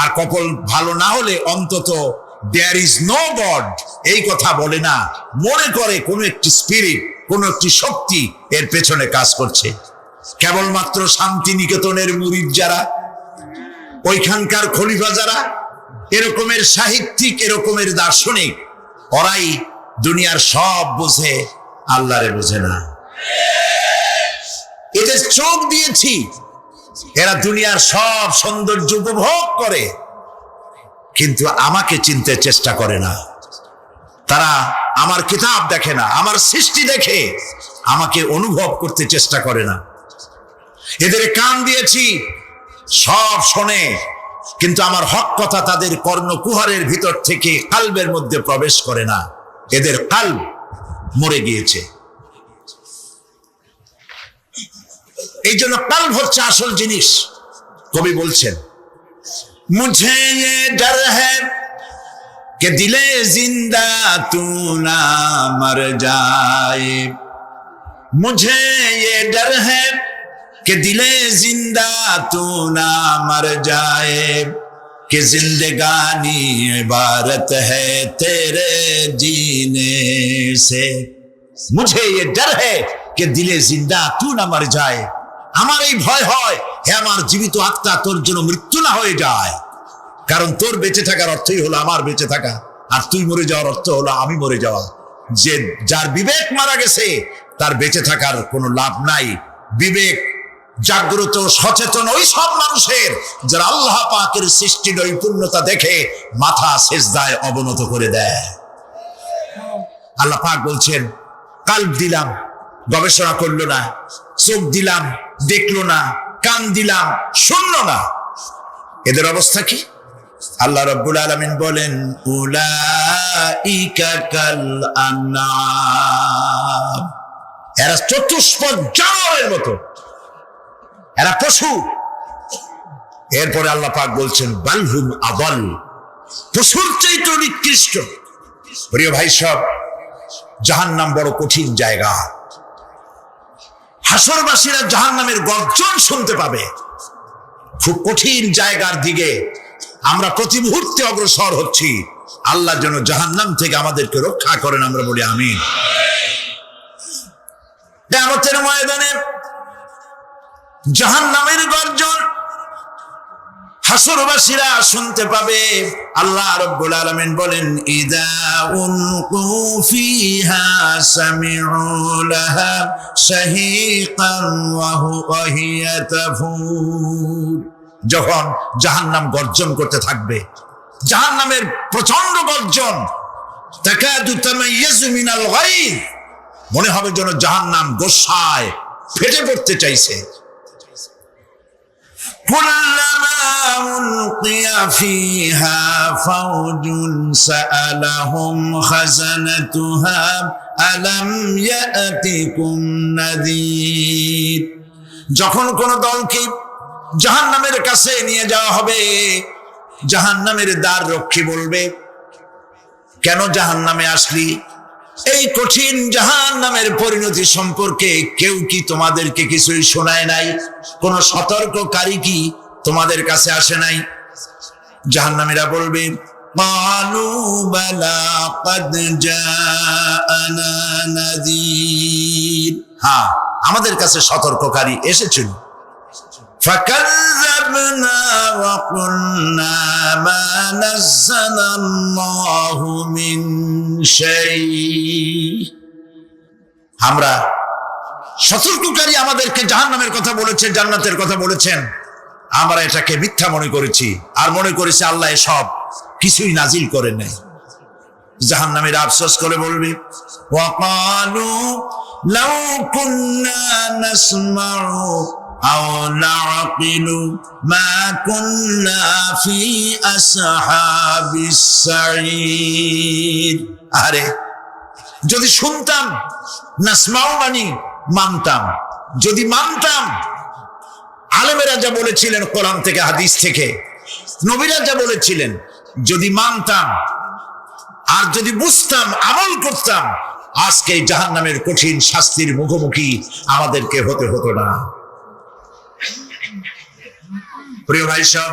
আর কপাল ভালো না হলে অন্তত দেয়ার ইজ নো গড এই কথা বলে না, মনে করে কোনো একটি স্পিরিট, কোনো একটি শক্তি এর পেছনে কাজ করছে। কেবলমাত্র শান্তিনিকেতনের মুরিদ যারা, ওইখানকার খলিফা যারা, এরকমের সাহিত্যিক, এরকমের দার্শনিক, ওরাই দুনিয়ার সব বোঝে, আল্লাহরে বোঝে না। এদের চোখ দিয়েছি, এরা দুনিয়ার সব সৌন্দর্য উপভোগ করে, কিন্তু আমাকে চিনতে চেষ্টা করে না। তারা আমার কিতাব দেখে না, আমার সৃষ্টি দেখে আমাকে অনুভব করতে চেষ্টা করে না। এদের কান দিয়েছি, সব শোনে, কিন্তু আমার হক কথা তাদের কর্ণকুহরের ভিতর থেকে কালবের মধ্যে প্রবেশ করে না। এদের কালব মরে গিয়েছে। এই জন্য কালব হচ্ছে আসল জিনিস। কবি বলছেন, মুঝে ये डर है कि दिले जिंदा तू ना मर जाए, मुझे ये डर है कि दिले जिंदा तू ना मर जाए, कि जिंदगानी इबारत है तेरे जीने से, मुझे ये डर है कि दिले जिंदा तू ना मर जाए। আমার এই ভয় হয়, হে আমার জীবিত আত্মা, তোর জন্য মৃত্যু না হয়ে যায়। কারণ তোর বেঁচে থাকার অর্থই হলো আমার বেঁচে থাকা, আর তুই মরে যাওয়ার অর্থ হলো আমি মরে যাওয়া। যে যার বিবেক মারা গেছে তার বেঁচে থাকার কোনো লাভ নাই। বিবেক জাগ্রত সচেতন ওই সব মানুষের যারা আল্লাহ পাকের সৃষ্টি নৈপুণ্যতা দেখে মাথা সেজদায় অবনত করে দেয়। আল্লাহ পাক বলছেন, কাল্ব দিলাম, গবেষণা করলো না, চোখ দিলাম, দেখলো না, কান দিলাম, শুনলো না। এদের অবস্থা কি? আল্লাহ রাব্বুল আলামিন বলেন, উলাইকা কাল আনআম, এরা চতুষ্পদ জানোয়ারের মতো, এরা পশু। এরপরে আল্লাহ পাক বলছেন, বালহুম আদাল, পশুর চাইতে নিকৃষ্ট। প্রিয় ভাই সব, জাহান্নাম বড় কঠিন জায়গা। হাসরবাসীরা জাহান্নামের গর্জন শুনতে পাবে। খুব কঠিন জায়গার দিকে আমরা প্রতি মুহূর্তে অগ্রসর হচ্ছি। আল্লাহ যেন জাহান্নাম থেকে আমাদেরকে রক্ষা করেন, আমরা বলি আমিন। কিয়ামতের ময়দানে জাহান্নামের গর্জন হাসরবাসীরা শুনতে পাবে। আল্লাহ রাব্বুল আলামিন বলেন, ইদা উলকু ফিহা সামিউ লাহা শাহীকান ওয়া হিয়া তাফুর, যখন জাহান্নাম গর্জন করতে থাকবে, জাহান্নামের প্রচন্ড গর্জন, তাকাদু তামাইয়াজু মিনাল গায়ব, মনে হবে যেন জাহান্নাম গোসায় ফেটে পড়তে চাইছে। কুল্লামা উলকিয়া ফিহা ফাওজুন সাআলাহুম খাজানাতুহা আলাম ইয়াতিকুম নাযীর, যখন কোন দলকে জাহান্নামের কাছে নিয়ে যাওয়া হবে, জাহান্নামের দ্বার রক্ষী বলবে, কেন জাহান্নামে আসলি? এই কঠিন জাহান্নামের পরিণতি সম্পর্কে কেউ কি তোমাদেরকে কিছুই শোনায় নাই? কোন সতর্ককারী কি তোমাদের কাছে আসে নাই? জাহান্নামীরা বলবে, ক্বালু বালা ক্বাদ জাআনা নাযীর, হ্যাঁ আমাদের কাছে সতর্ককারী এসেছিল। فكذبنا وقلنا ما نزل الله من شيء, আমরা সতর্ককারী আমাদেরকে জাহান্নামের কথা বলেছে, জান্নাতের কথা বলেছেন, আমরা এটাকে মিথ্যা মনে করেছি আর মনে করেছি আল্লাহ সব কিছুই নাজিল করেন নাই। জাহান্নামীরা আফসোস করে বলবে, ওয়াকালু লাউ কুন্না নাসমাউ আও নাআকিলু মা কুন্না ফি আসহাবিস সাঈর, আরে যদি শুনতাম, নাসমাউ মানে মানতাম, যদি মানতাম, আলেমেরা যা বলেছিলেন কোরআন থেকে হাদিস থেকে, নবীরা যা বলেছিলেন, যদি মানতাম আর যদি বুঝতাম, আমল করতাম, আজকে জাহান্নামের কঠিন শাস্তির মুখোমুখি আমাদেরকে হতে হতো না। প্রিয় ভাই সব,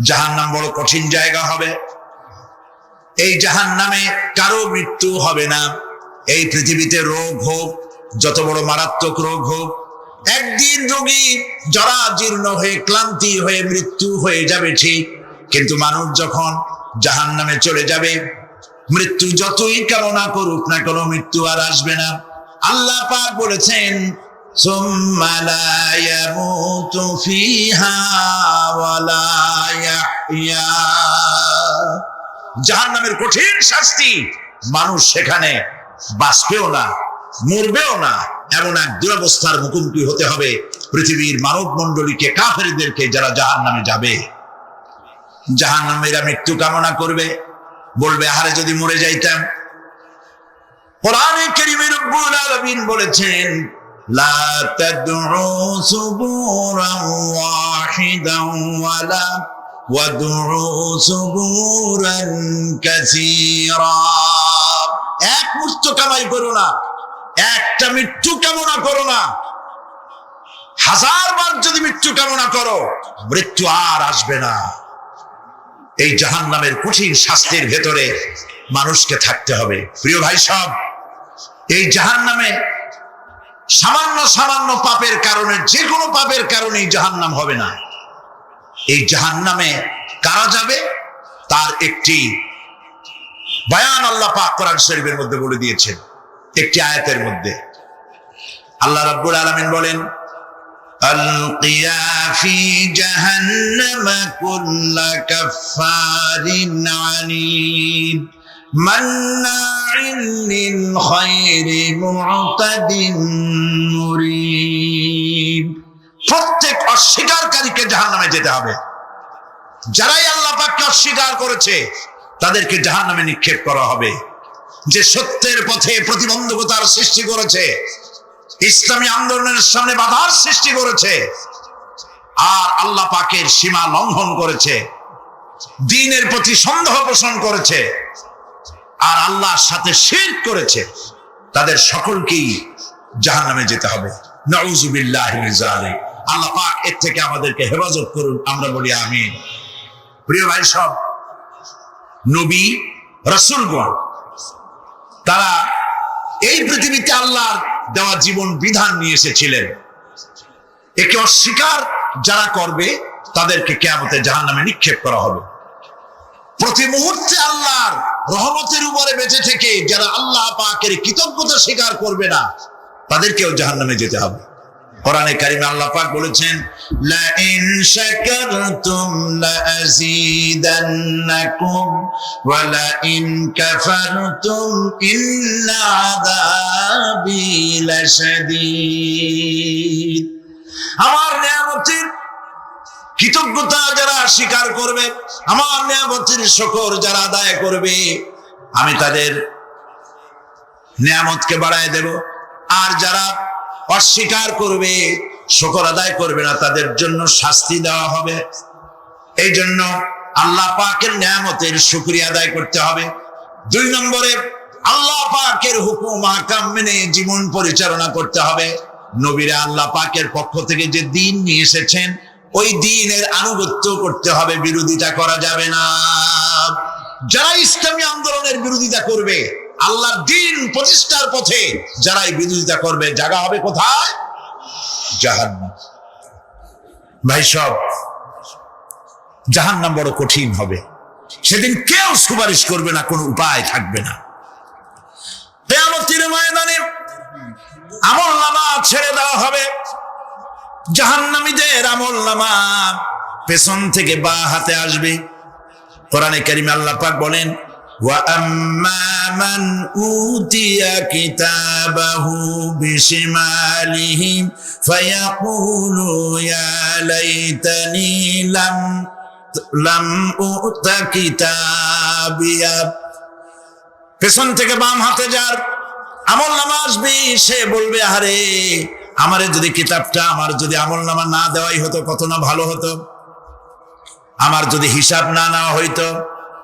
জাহান্নাম বড় কঠিন জায়গা হবে। এই জাহান্নামে কারো মৃত্যু হবে না। এই পৃথিবীতে রোগ হোক, যত বড় মারাত্মক রোগ হোক, একদিন রোগী জরাজীর্ণ হয়ে ক্লান্তি হয়ে মৃত্যু হয়ে যাবে ঠিক, কিন্তু মানুষ যখন জাহান্নামে চলে যাবে, মৃত্যু যতই কামনা করুক না কেন, মৃত্যু আর আসবে না। আল্লাহ পাক বলেছেন, সুম্মা লা ইয়ামুতু ফিহা ওয়া লা ইয়াহইয়া, জাহান্নামের কঠিন শাস্তি, মানুষ সেখানে বাঁচবেও না, মরবেও না, এমন এক দুরবস্থার মুখোমুখি হতে হবে পৃথিবীর মানব মণ্ডলীকে, কাফেরদেরকে, যারা জাহান্নামে যাবে। জাহান্নামীরা মৃত্যু কামনা করবে, বলবে আরে যদি মরে যাইতাম। কোরআনে কারীমে রব্বুল আলামিন বলেছেন লা তাদউ সুবুরান ওয়াহিদান ওয়ালা ওয়াদউ সুবুরান কাসীরা। এক মৃত্যু কামাই করো না, একটা মৃত্যু কামনা করো না। 1000 বার যদি মৃত্যু কামনা করো, মৃত্যু আর আসবে না। এই জাহান্নামের কঠিন শাস্তির ভেতরে মানুষকে থাকতে হবে। প্রিয় ভাই সব, এই জাহান্নামে সামান্য সামান্য পাপের কারণে, যে কোনো পাপের কারণেই জাহান্নাম হবে না। এই জাহান্নামে কারা যাবে তার একটি বয়ান আল্লাহ পাক কোরআন শরীফের মধ্যে বলে দিয়েছেন। একটি আয়াতের মধ্যে আল্লাহ রাব্বুল আলামিন বলেন আলকিয়া ফি জাহান্নাম কুল্লা কাফফারিন আনিদ মান্নাইন লিল খায়রি মু'তাদিন মুরিব। প্রত্যেক অস্বীকারীকে জাহান্নামে যেতে হবে। যারাই আল্লাহ পাককে অস্বীকার করেছে তাদেরকে জাহান্নামে নিক্ষেপ করা হবে। যে সত্যের পথে প্রতিবন্ধকতার সৃষ্টি করেছে, ইসলামী আন্দোলনের সামনে বাধার সৃষ্টি করেছে, আর আল্লাহ পাকের সীমা লঙ্ঘন করেছে, দ্বীনের প্রতি সন্দেহ পোষণ করেছে, আর আল্লাহর সাথে শিরক করেছে, তাদের সকলকেই জাহান্নামে যেতে হবে। নাউযুবিল্লাহি মিন যালিক। আল্লাহ পাক এর থেকে আমাদেরকে হেফাজত করুন, আমরা বলি আমিন। প্রিয় ভাই সব, নবী রাসূলগণ তারা এই পৃথিবীতে আল্লাহর দেওয়া জীবন বিধান নিয়ে এসেছিলেন। একে অস্বীকার যারা করবে তাদেরকে কিয়ামতে জাহান্নামে নিক্ষেপ করা হবে। প্রতি মুহূর্তে আল্লাহর রহমতের উপরে বেঁচে থেকে যারা আল্লাহ পাকের কৃতজ্ঞতা স্বীকার করবে না তাদেরকেও জাহান্নামে যেতে হবে। কোরআনে কারিমে আল্লাহ পাক বলেছেন লা ইন শাকারতুম লা আযীদান্নাকুম ওয়া লা ইন কাফারতুম ইন্না আযাবি লাশাদীদ। আমার নিয়ামতের কৃতজ্ঞতা যারা স্বীকার করবে, আমার নিয়ামতের শুকর যারা আদায় করবে, আমি তাদের নিয়ামতকে বাড়ায় দেব। আর যারা অস্বীকার করবে, শুকর আদায় করবে না, তাদের জন্য শাস্তি দেওয়া হবে। এই জন্য আল্লাহ পাকের নিয়ামতের শুকরিয়া আদায় করতে হবে। 2 নম্বরে আল্লাহ পাকের হুকুম আহকাম মেনে জীবন পরিচালনা করতে হবে। নবীরা আল্লাহ পাকের পক্ষ থেকে যে দ্বীন নিয়ে এসেছেন ওই দ্বীনের আনুগত্য করতে হবে, বিরোধিতা করা যাবে না। যারা ইসলামী আন্দোলনের বিরোধিতা করবে, আল্লাহর দ্বীন প্রতিষ্ঠার পথে যারাই বিরোধিতা করবে, জায়গা হবে কোথায়? জাহান্নাম। ভাই সব, জাহান্নাম বড় কঠিন হবে। সেদিন কেউ সুপারিশ করবে না, কোনো উপায় থাকবে না। কিয়ামতের ময়দানে আমলনামা ছেড়ে দেওয়া হবে। জাহান্নামীদের আমলনামা পেছন থেকে বাঁ হাতে আসবে। কোরআনে কারিমে আল্লাহ পাক বলেন ওয়া আম্মা মান উতিয়া কিতাবাহু বিশিমালিহি ফায়াকুলু ইয়া লাইতানি লাম উতা কিতাবিয়া। পেছন থেকে বাম হাতে যার আমলনামা আসবে, সে বলবে আরে আমারে যদি কিতাবটা, আমার যদি আমলনামা না দেওয়াই হতো কত না ভালো হতো, আমার যদি হিসাব না নেওয়া হইতো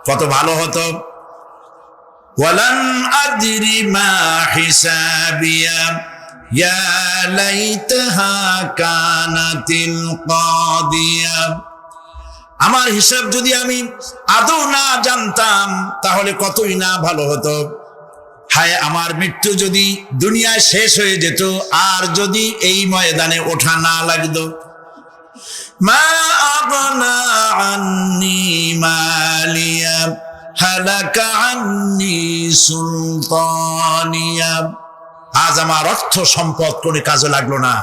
কত ভালো হতো। ওয়ালান আদরি মা হিসাবিয়া ইয়া লাইতাহা কানাতিল কাদিয়া। আমার হিসাব যদি আমি আদৌ না জানতাম তাহলে কতই না ভালো হতো। হায় আমার মৃত্যু যদি দুনিয়ায় শেষ হয়ে যেত, আর যদি এই ময়দানে ওঠা না লাগতো। মা আগনা আন্নি মালিয়া হালাকা আন্নি সুলতানিয়া। আজ আমার অর্থ সম্পদ কোনো কাজে লাগলো না,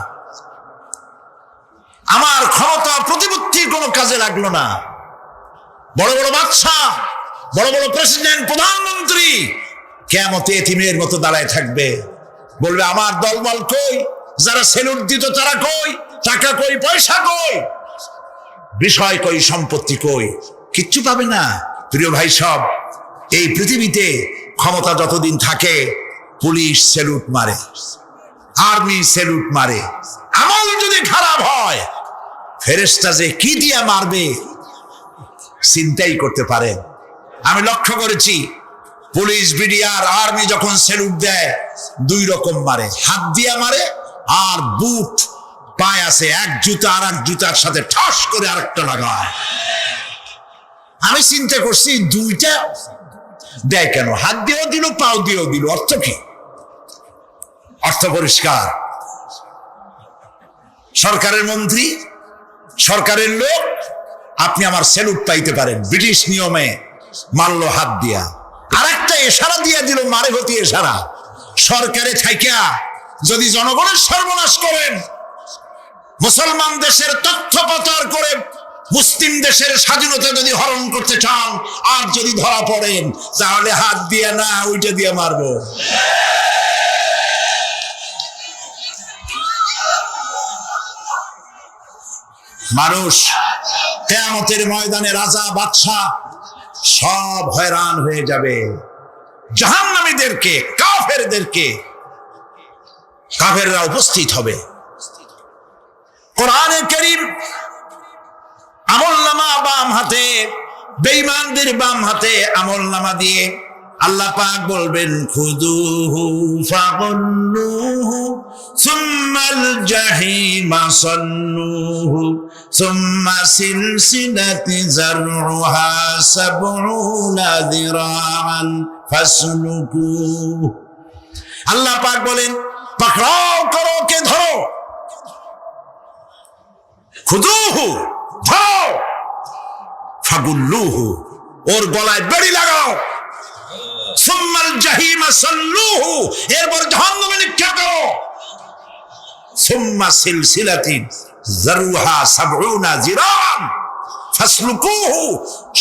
আমার ক্ষমতা প্রতিপত্তি কোনো কাজে লাগলো না। বড় বড় বাদশা, বড় বড় প্রেসিডেন্ট, প্রধানমন্ত্রী কিয়ামতে এতিমের মতো দাঁড়ায় থাকবে, বলবে আমার দলবল কই, যারা সেলুট দিত তারা কই, টাকা কই, পয়সা কই, বিষয় কই, সম্পত্তি কই। কিচ্ছু পাবে না। প্রিয় ভাই সব, এই পৃথিবীতে ক্ষমতা যতদিন থাকে পুলিশ স্যালুট মারে, আর্মি স্যালুট মারে। আমল যদি খারাপ হয় ফেরেশতা যে কি দিয়া মারবে চিন্তাই করতে পারেন। আমি লক্ষ্য করেছি পুলিশ, বিডিআর, আর্মি যখন স্যালুট দেয় দুই রকম মারে, হাত দিয়া মারে আর বুট পায় আছে এক জুতা আর এক জুতার সাথে ঠাস করে আরেকটা লাগায়। আমি চিন্তা করছি দুইটা দেয় কেন, হাত দিয়েও দিল পাও দিয়েও দিল, অর্থ কি? অর্থ পরিষ্কার। সরকারের মন্ত্রী, সরকারের লোক, আপনি আমার স্যালুট পাইতে পারেন, ব্রিটিশ নিয়মে মারলো হাত দিয়া, আর একটা ইশারা দিয়া দিল, মারে হতি ইশারা। সরকারে থাইকা যদি জনগণের সর্বনাশ করেন, মুসলমান দেশের তথ্য প্রচার করে মুসলিম দেশের স্বাধীনতা যদি হরণ করতে চান, আর যদি ধরা পড়েন তাহলে হাত দিয়া না ওইটা দিয়ে মারবো। মানুষ কিয়ামতের ময়দানে রাজা বাদশা সব হয়রান হয়ে যাবে। জাহান্নামীদেরকে, কাফেরদেরকে, কাফেররা উপস্থিত হবে। কোরআনে কারীম আমলনামা বাম হাতে, বেঈমানদের বাম হাতে আমলনামা দিয়ে আল্লাহ পাক বলবেন, খুযুহু ফাগুল্লুহু সুম্মাল জাহিমা সাল্লুহু সুম্মা সিলসিলাতি যারউহা সাবউনা যিরাআন ফাসলুকুহু। আল্লাহ পাক বলেন, পাকড়াও করো, কে ধরো, খুযুহু ধরো, ফাগুল্লুহু ওর গলায় বেড়ি লাগাও, সুম্মাল জাহিমা সাল্লুহু এরপর জাহান্নামে নিক্ষেপ করো, সুম্মা সিলসিলাতিন যারউহা সাবউনা যিরাআন ফাসলুকুহু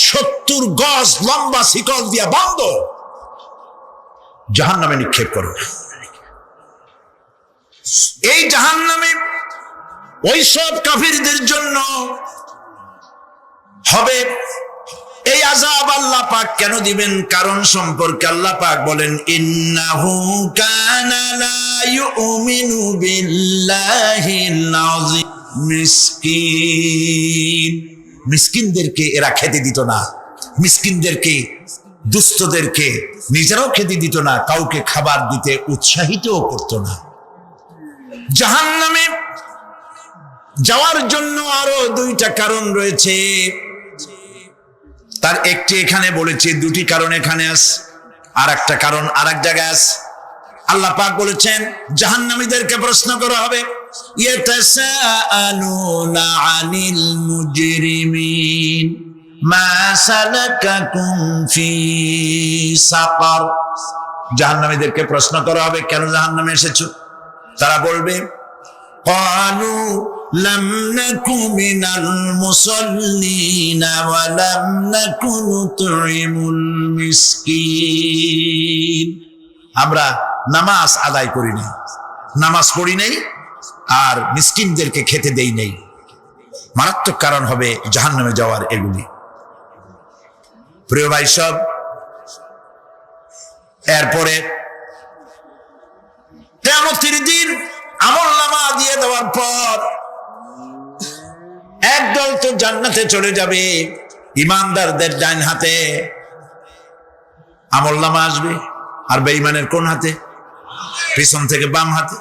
70 গজ লম্বা শিকল দিয়া বাঁধ, জাহান্নামে নিক্ষেপ করো। এই জাহান্নামে ওই সব কাফিরদের জন্য হবে। এই আযাব আল্লাহ পাক কেন দিবেন, কারণ সম্পর্কে আল্লাহ পাক বলেন, ইন্নাহু কানা লা ইউমিনু বিল্লাহিল আযীম। মিসকিন, মিসকিনদেরকে এরা খেতে দিত না, মিসকিনদেরকে, দুস্থদেরকে নিজেরাও খেতে দিত না, কাউকে খাবার দিতে উৎসাহিতও করত না। জাহান্নামে যাওয়ার জন্য আরো দুইটা কারণ রয়েছে, তার একটি এখানে বলেছি, দুটি কারণ এখানে আছে, আর একটা কারণ আর এক জায়গায় আছে। আল্লাহ পাক বলেছেন জাহান্নামীদেরকে প্রশ্ন করা হবে, ইয়াতাসাআলুনা আনিল মুজরিমিন মা সালাকাকুম ফি সাকার। জাহান্নামীদেরকে প্রশ্ন করা হবে, কেন জাহান্নামে এসেছো? তারা বলবে, ক্বালু লাম নাকু মিনাল মুসাল্লিনা ওয়া লাম নাকু নুতঈমুল মিসকিন। আমরা নামাজ আদায় করি নাই, নামাজ পড়ি নাই, আর মিসকিনদেরকে খেতে দেই নাই। মারাত্মক কারণ হবে জাহান্নামে যাওয়ার এগুলি। প্রিয় ভাই সব, এরপরে কিয়ামতের দিন আমলনামা দিয়ে দেওয়ার পর একদল তো জান্নাতে চলে যাবে, ইমানদারদের ডান হাতে আমলনামা আসবে, আর বেঈমানের কোন হাতে? পিছন থেকে বাম হাতে।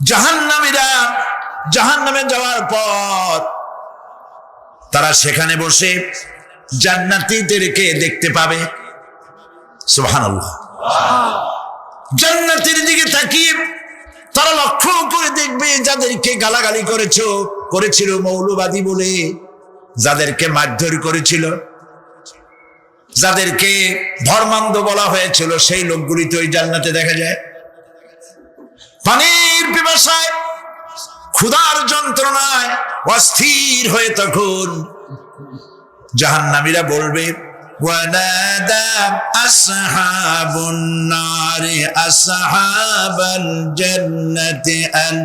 জাহান্নামীরা জাহান্নামে যাওয়ার পর তারা সেখানে বসে জান্নাতীদেরকে দেখতে পাবে। সুবহানাল্লাহ। জান্নাতের দিকে তাকিয়ে তারা লক্ষ্য করে দেখবে, যাদেরকে গালাগালি করেছিল মৌলবাদী বলে, যাদেরকে মারধর করেছিল, যাদেরকে ধর্মান্ধ বলা হয়েছিল, সেই লোকগুলি তো ওই জান্নাতে দেখা যায়। পানির পিপাসায়, ক্ষুধার যন্ত্রণায় অস্থির হয়ে তখন জাহান্নামীরা বলবে, ওয়ানাদা আসহাবুন নারি আসহাবাল জান্নাতি আন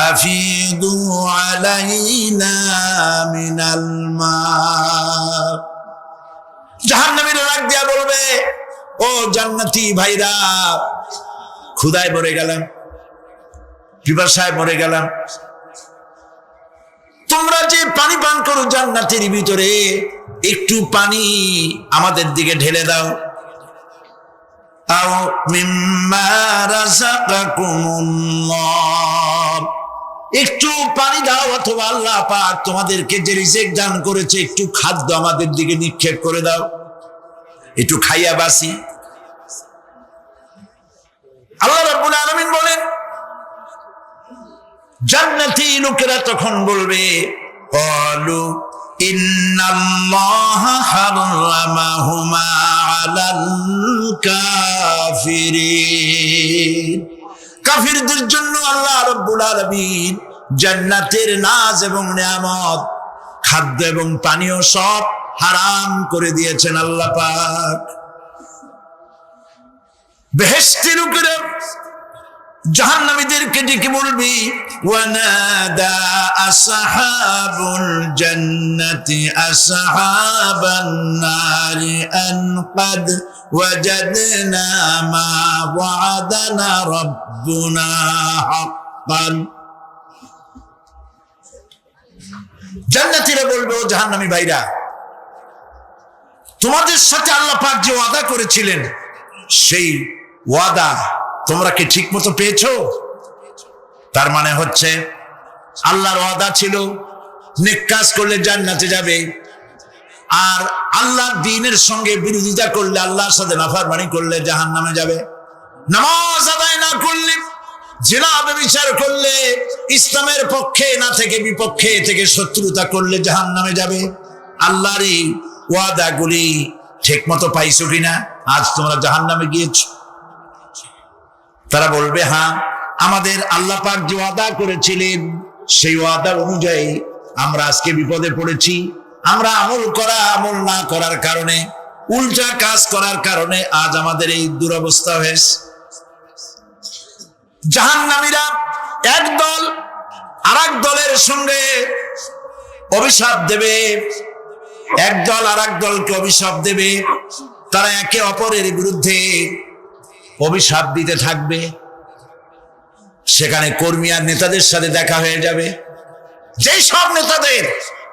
আফিদু আলাইনা মিনাল মা। জাহান্নামীরা ডাক দিয়া বলবে, ও জান্নাতি ভাইরা, ক্ষুধায় মরে গেলাম, পিপাসায় মরে গেলাম, তোমরা যে পানি পান করো জান্নাতের ভিতরে, একটু পানি আমাদের দিকে ঢেলে দাও। আও মিম্মা রাযাকাকুমুল্লাহ, একটু পানি দাও, অথবা আল্লাহ পাক তোমাদেরকে যে রিজিক দান করেছে একটু খাদ্য আমাদের দিকে নিক্ষেপ করে দাও, একটু খাইয়া বাসি। আল্লাহ রাব্বুল আলামিন বলেন, জান্নাতি লোকেরা তখন বলবে, ক্বালু ইন্নাল্লাহা হারামাহুমা আলাল কাফিরিন। কাফিরদের জন্য আল্লাহ রাব্বুল আলামিন জান্নাতের নাজ এবং নিয়ামত, খাদ্য এবং পানীয় সব হারাম করে দিয়েছেন আল্লাহ পাক। বেহেশতি লোকেরা জাহান্নামীদেরকে ডেকে বলবি, ওয়ানাদা আসহাবুল জান্নাতি আসহাবান নারি আন ক্বাদ ওয়াজাদনা মা ওয়া'দানা রাব্বুনা হাক্কান। জান্নাতীরা বলবে, ও জাহান্নামী ভাইরা, তোমাদের সাথে আল্লাহ পাক যে ওয়াদা করেছিলেন সেই ওয়াদা তোমরা কি ঠিক মতো পেয়েছো? তার মানে হচ্ছে আল্লাহর ওয়াদা ছিল নেক কাজ করলে জান্নাতে যাবে, আর আল্লাহর দ্বীনের সঙ্গে বিরোধিতা করলে, আল্লাহর সাথে নাফরমানি করলে জাহান্নামে যাবে। নামাজ আদায় না করলে, জিনা ব্যভিচার করলে, ইসলামের পক্ষে না থেকে বিপক্ষে থেকে শত্রুতা করলে জাহান্নামে যাবে। আল্লাহর এই ওয়াদাগুলি ঠিক মতো পাইছো কিনা? আজ তোমরা জাহান্নামে গিয়েছো। তারা বলবে, হ্যাঁ, আমাদের আল্লাহ পাক যে ওয়াদা করেছিলেন সেই ওয়াদা অনুযায়ী আমরা আজকে বিপদে পড়েছি। আমরা আমল না করার কারণে, উল্টা কাজ করার কারণে আজ আমাদের এই দুরবস্থা হয়েছে। জাহান্নামীরা এক দল আরেক দলের সঙ্গে অভিশাপ দেবে, এক দল আরেক দলকে অভিশাপ দেবে। তারা একে অপরের বিরুদ্ধে অভিশাপ দিতে থাকবে। সেখানে কর্মী আর নেতাদের সাথে দেখা হয়ে যাবে। যেই সব নেতাদের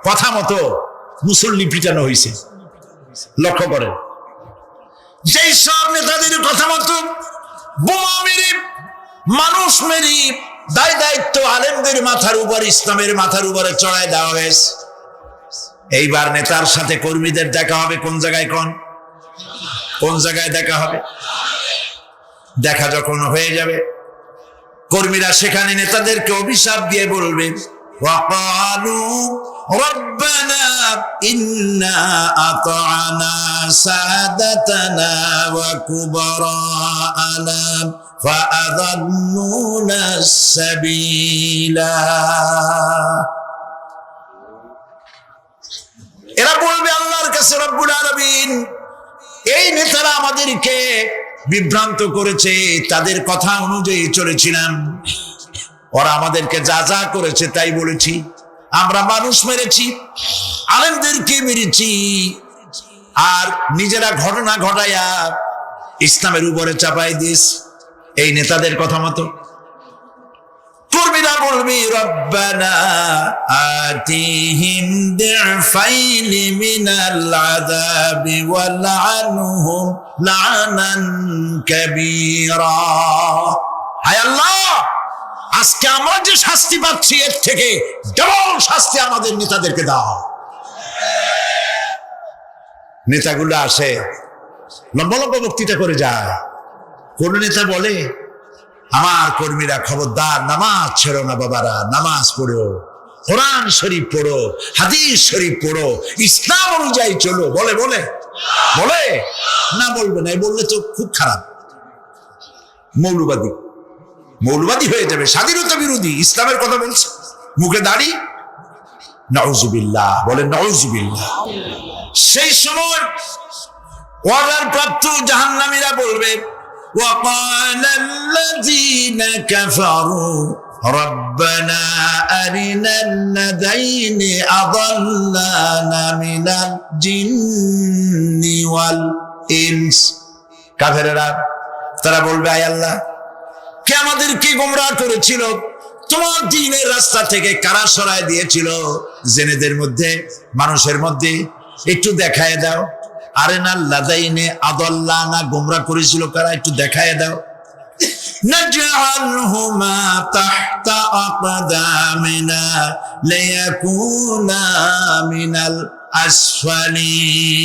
কথা মতো মুসল্লি পিটানো হয়েছে, লক্ষ্য করেন, যেই সব নেতাদের কথা মতো বোমা মেরে, মানুষ মেরে দায় দায়িত্ব আলেমদের মাথার উপর, ইসলামের মাথার উপরে চড়ায় দেওয়া হয়েছে। এইবার নেতার সাথে কর্মীদের দেখা হবে কোন জায়গায়? কোন জায়গায় দেখা হবে? দেখা যখন হয়ে যাবে, কর্মীরা সেখানে নেতাদেরকে অভিশাপ দিয়ে বলবে, ওয়াকালু রব্বানা ইন্না আতা'না সাদাতানা ওয়া কুবারা'ানা ফাআযাল্লুনা সাবিলা। এরা বলবে আল্লাহর কাছে, রব্বুল আলামিন, এই নেতারা আমাদেরকে বিভ্রান্ত করেছে, তাদের কথা অনুযায়ী চলেছিলাম, ওরা আমাদেরকে যা যা করেছে তাই বলেছি। আমরা মানুষ মেরেছি, আলেমদেরকে মেরেছি, আর নিজেরা ঘটনা ঘটাইয়া ইসলামের উপরে চাপাই দিস এই নেতাদের কথা মতো। কর্মীরা বলবি, রব্বানা আতিহিম দি'ফাইনি মিনাল আযাবি ওয়ালআনহুম লা'নান কাবীরা। হায় আল্লাহ, আজকে আমরা যে শাস্তি পাচ্ছি এর থেকে ডবল শাস্তি আমাদের নেতাদেরকে দাও। নেতাগুলো আসে, লম্বা লম্বা বক্তৃতা করে যায়। কোন নেতা বলে, আমার কর্মীরা খবরদার, নামাজ ছেড়ো না বাবারা, নামাজ পড়ো, কোরআন শরীফ পড়ো, হাদিস শরীফ পড়ো, ইসলাম অনুযায়ী চলো। বলে বলে বলে না, বলবে না। বললে তো খুব খারাপ, মৌলবাদী হয়ে যাবে, স্বাধীনতা বিরোধী, ইসলামের কথা বলছে, মুখে দাড়ি। নাউজুবিল্লাহ, বলেন নাউজুবিল্লাহ। সেই সময় ওয়াদার প্রাপ্ত জাহান্নামীরা বলবে, وقال الذين كفروا ربنا أرنا الذين أضلانا من الجن والإنس কাফেররা তারা বলবে, আয় আল্লাহ, কে আমাদেরকে গোমরাহ করেছিল, তোমার দ্বীনের রাস্তা থেকে কারা সরায় দিয়েছিল, জেনেদের মধ্যে মানুষের মধ্যে একটু দেখায় দাও। আরেনাল লাদাইনে আদাল্লানা, গোমরাহ করেছিল কারা, একটু দেখায় দাও। নাজআলহুমা তাহতা আকদামিনা লিয়াকুনা মিনাল আসফালিন,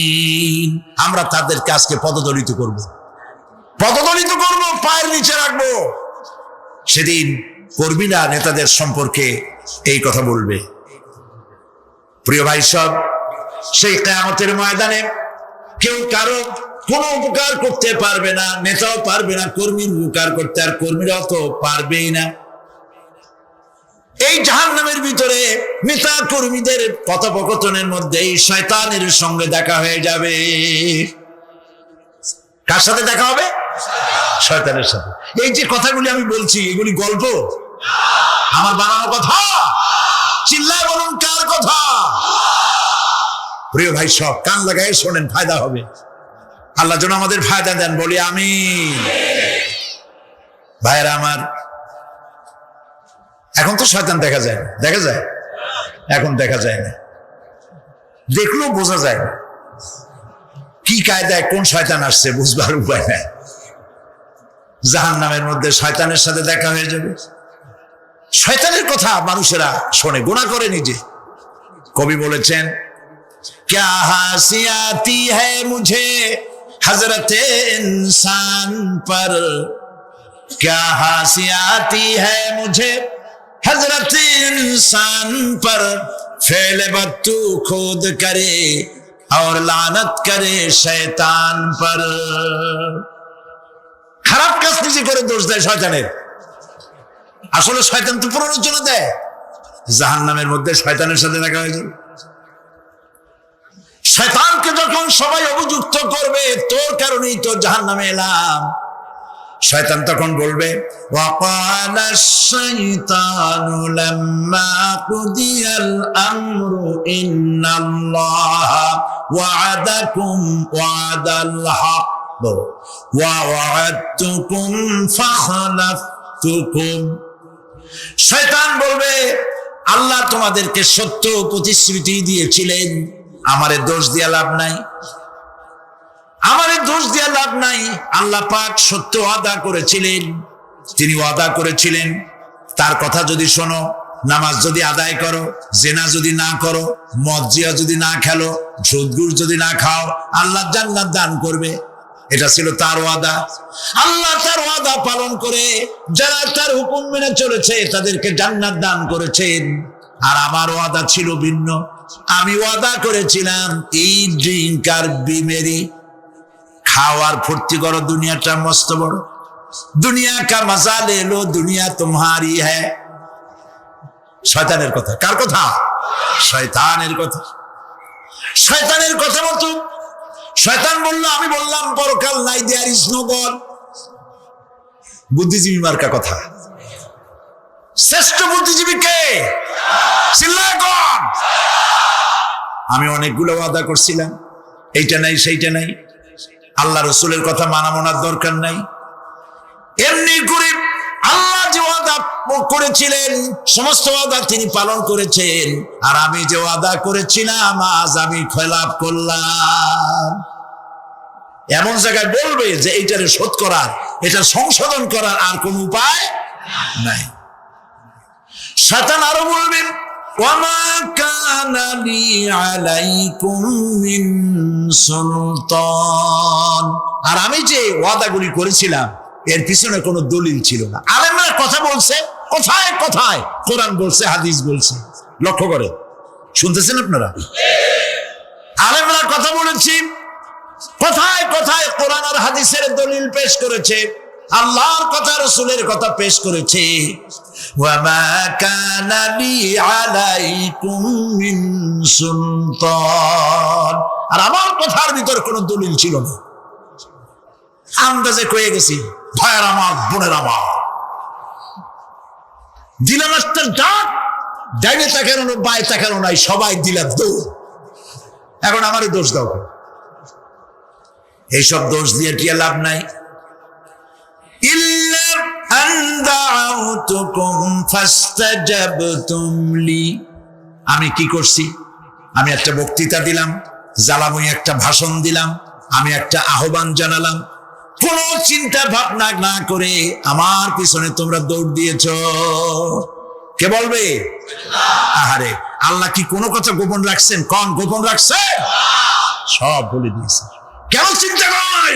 আমরা তাদেরকে আজকে পদদলিত করব, পদদলিত করব, পায়ের নিচে রাখবো। সেদিন কর্মীরা নেতাদের সম্পর্কে এই কথা বলবে। প্রিয় ভাই সব, সেই কিয়ামতের ময়দানে কেউ কারো কোনো উপকার করতে পারবে না, নেতাও পারবে না কর্মীর উপকার করতে, আর কর্মীরাও তো পারবেই না। এই জাহান্নামের ভিতরে নেতা কর্মীদের কথোপকথনের মধ্যে এই শয়তানের সঙ্গে দেখা হয়ে যাবে। কার সাথে দেখা হবে? শয়তানের সাথে। এই যে কথাগুলি আমি বলছি, এগুলি গল্প, আমার বানানো কথা? চিল্লায় বলুন, কার কথা? প্রিয় ভাই সব, কান লাগায় শোনেন, ফায়দা হবে। আল্লাহ যেন আমাদের ফায়দা দেন, বলি আমিন। ভাইরা আমার, এখন তো শয়তান দেখা যায় না, দেখা যায়? এখন দেখা যায় না, দেখলেও বোঝা যায় না কি কায়দায় কোন শয়তান আসছে, বুঝবার উপায় নাই। জাহান্নামের মধ্যে শয়তানের সাথে দেখা হয়ে যাবে। শয়তানের কথা মানুষেরা শোনে, গুনাহ করে নিজে। কবি বলেছেন, क्या हंसी आती है मुझे हजरत इंसान पर, क्या हंसी आती है मुझे हजरत इंसान पर, फेल बत्तू खुद करे और लानत करे शैतान पर। খারাপ কাজ নিজে করে দোষ দেয় শয়তানের। আসলে শয়তান তো প্ররোচনা দেয়। জাহান্নামের মধ্যে শয়তানের সাথে দেখা হয়ে যাবে। শয়তানকে যখন সবাই অভিযুক্ত করবে, তোর কারণেই তো জাহান্নামে এলাম, শয়তান তখন বলবে, ওয়াকালা শাইতানু লাম্মা কুদিয়াল আমরু ইন্নাল্লাহা ওয়া'আদাকুম ওয়া'দাল হক ওয়া ওয়া'আদতুকুম ফাখলাফতুকুম। শয়তান বলবে, আল্লাহ তোমাদেরকে সত্য প্রতিশ্রুতি দিয়েছিলেন, আমারে দোষ দিয়া লাভ নাই, আমারে দোষ দিয়া লাভ নাই। আল্লাহ পাক সত্য ওয়াদা করেছিলেন, তিনি ওয়াদা করেছিলেন তার কথা যদি শোনো, নামাজ যদি আদায় করো, জেনা যদি না করো, মদ জিয়া যদি না খেলো, সুদঘুষ যদি না খাও, আল্লাহ জান্নাত দান করবে। এটা ছিল তার ওয়াদা। আল্লাহ তার ওয়াদা পালন করে যারা তার হুকুম মেনে চলেছে তাদেরকে জান্নাত দান করেছেন। আর আমার ওয়াদা ছিল ভিন্ন। আমি ওয়াদা করেছিলাম, এই ড্রিঙ্ক আর বিমেরি খাওয়ার ফুর্তি করো, দুনিয়াটা মস্ত বড়, দুনিয়া কা মজা লে লো, দুনিয়া তোমারি হ্যায়। শয়তানের কথা। কার কথা? শয়তানের কথা। শয়তানের কথা মতো শয়তান বলল, আমি বললাম পরকাল নাই, দেয়ার ইজ নো গড। বুদ্ধিজীবী মার্কা কথা। শ্রেষ্ঠ বুদ্ধিজীবী কে? চিল্লায় কোন? আমি অনেকগুলো ওয়াদা করছিলাম, এইটা নাই সেইটা নাই, আল্লাহ রসুলের কথা মানা মানার দরকার নাই। এমনি করে আল্লাহ যে ওয়াদা করেছিলেন সমস্ত ওয়াদা তিনি পালন করেছেন, আর আমি যে ওয়াদা করেছিলাম আজ আমি খেলাপ করলাম। এমন জায়গায় বলবে যে এইটারে শোধ করার, এটা সংশোধন করার আর কোন উপায় নাই। শয়তান আরো বলবেন, ওয়ামা কানা লি আলাইকুম মিন সুলতান, আর আমি যে ওয়াদাগুলি করেছিলাম এর পিছনে কোনো দলিল ছিল না। আলেমরা কথা বলছে, কোথায় কোথায় কোরআন বলছে, হাদিস বলছে, লক্ষ্য করে শুনতেছেন আপনারা? আলেমরা কথা বলেছি, কোথায় কোথায় কোরআন আর হাদিসের দলিল পেশ করেছে, আল্লাহর কথা রাসূলের কথা পেশ করেছে। ওয়ামা কানা লি আলাইকুম মিন সুলতান, আর আমার কথার ভিতর কোনো দলিল ছিল না। আন্দাজে কয়ে গেছি, ভাইয়ের আমার, বোনের আমার, দিলাম একটা ডাক, ডাইনে তাকানো বায়ে তাকানো নাই, সবাই দিলাম দৌড়। এখন আমারই দোষ দাও, এইসব দোষ দিয়ে কি লাভ নাই? ইল্লা আন দাউতুকুম ফাস্তাজাবতুম লি। আমি কি করছি? আমি একটা বক্তৃতা দিলাম, জ্বালাময়ী একটা ভাষণ দিলাম, আমি একটা আহ্বান জানালাম, কোন চিন্তা ভাবনা না করে আমার পিছনে তোমরা দৌড় দিয়েছ। কে বলবে? আহারে, আল্লাহ কি কোনো কথা গোপন রাখছেন? কোন গোপন রাখছে? সব বলে দিয়েছে। কেন চিন্তা করে?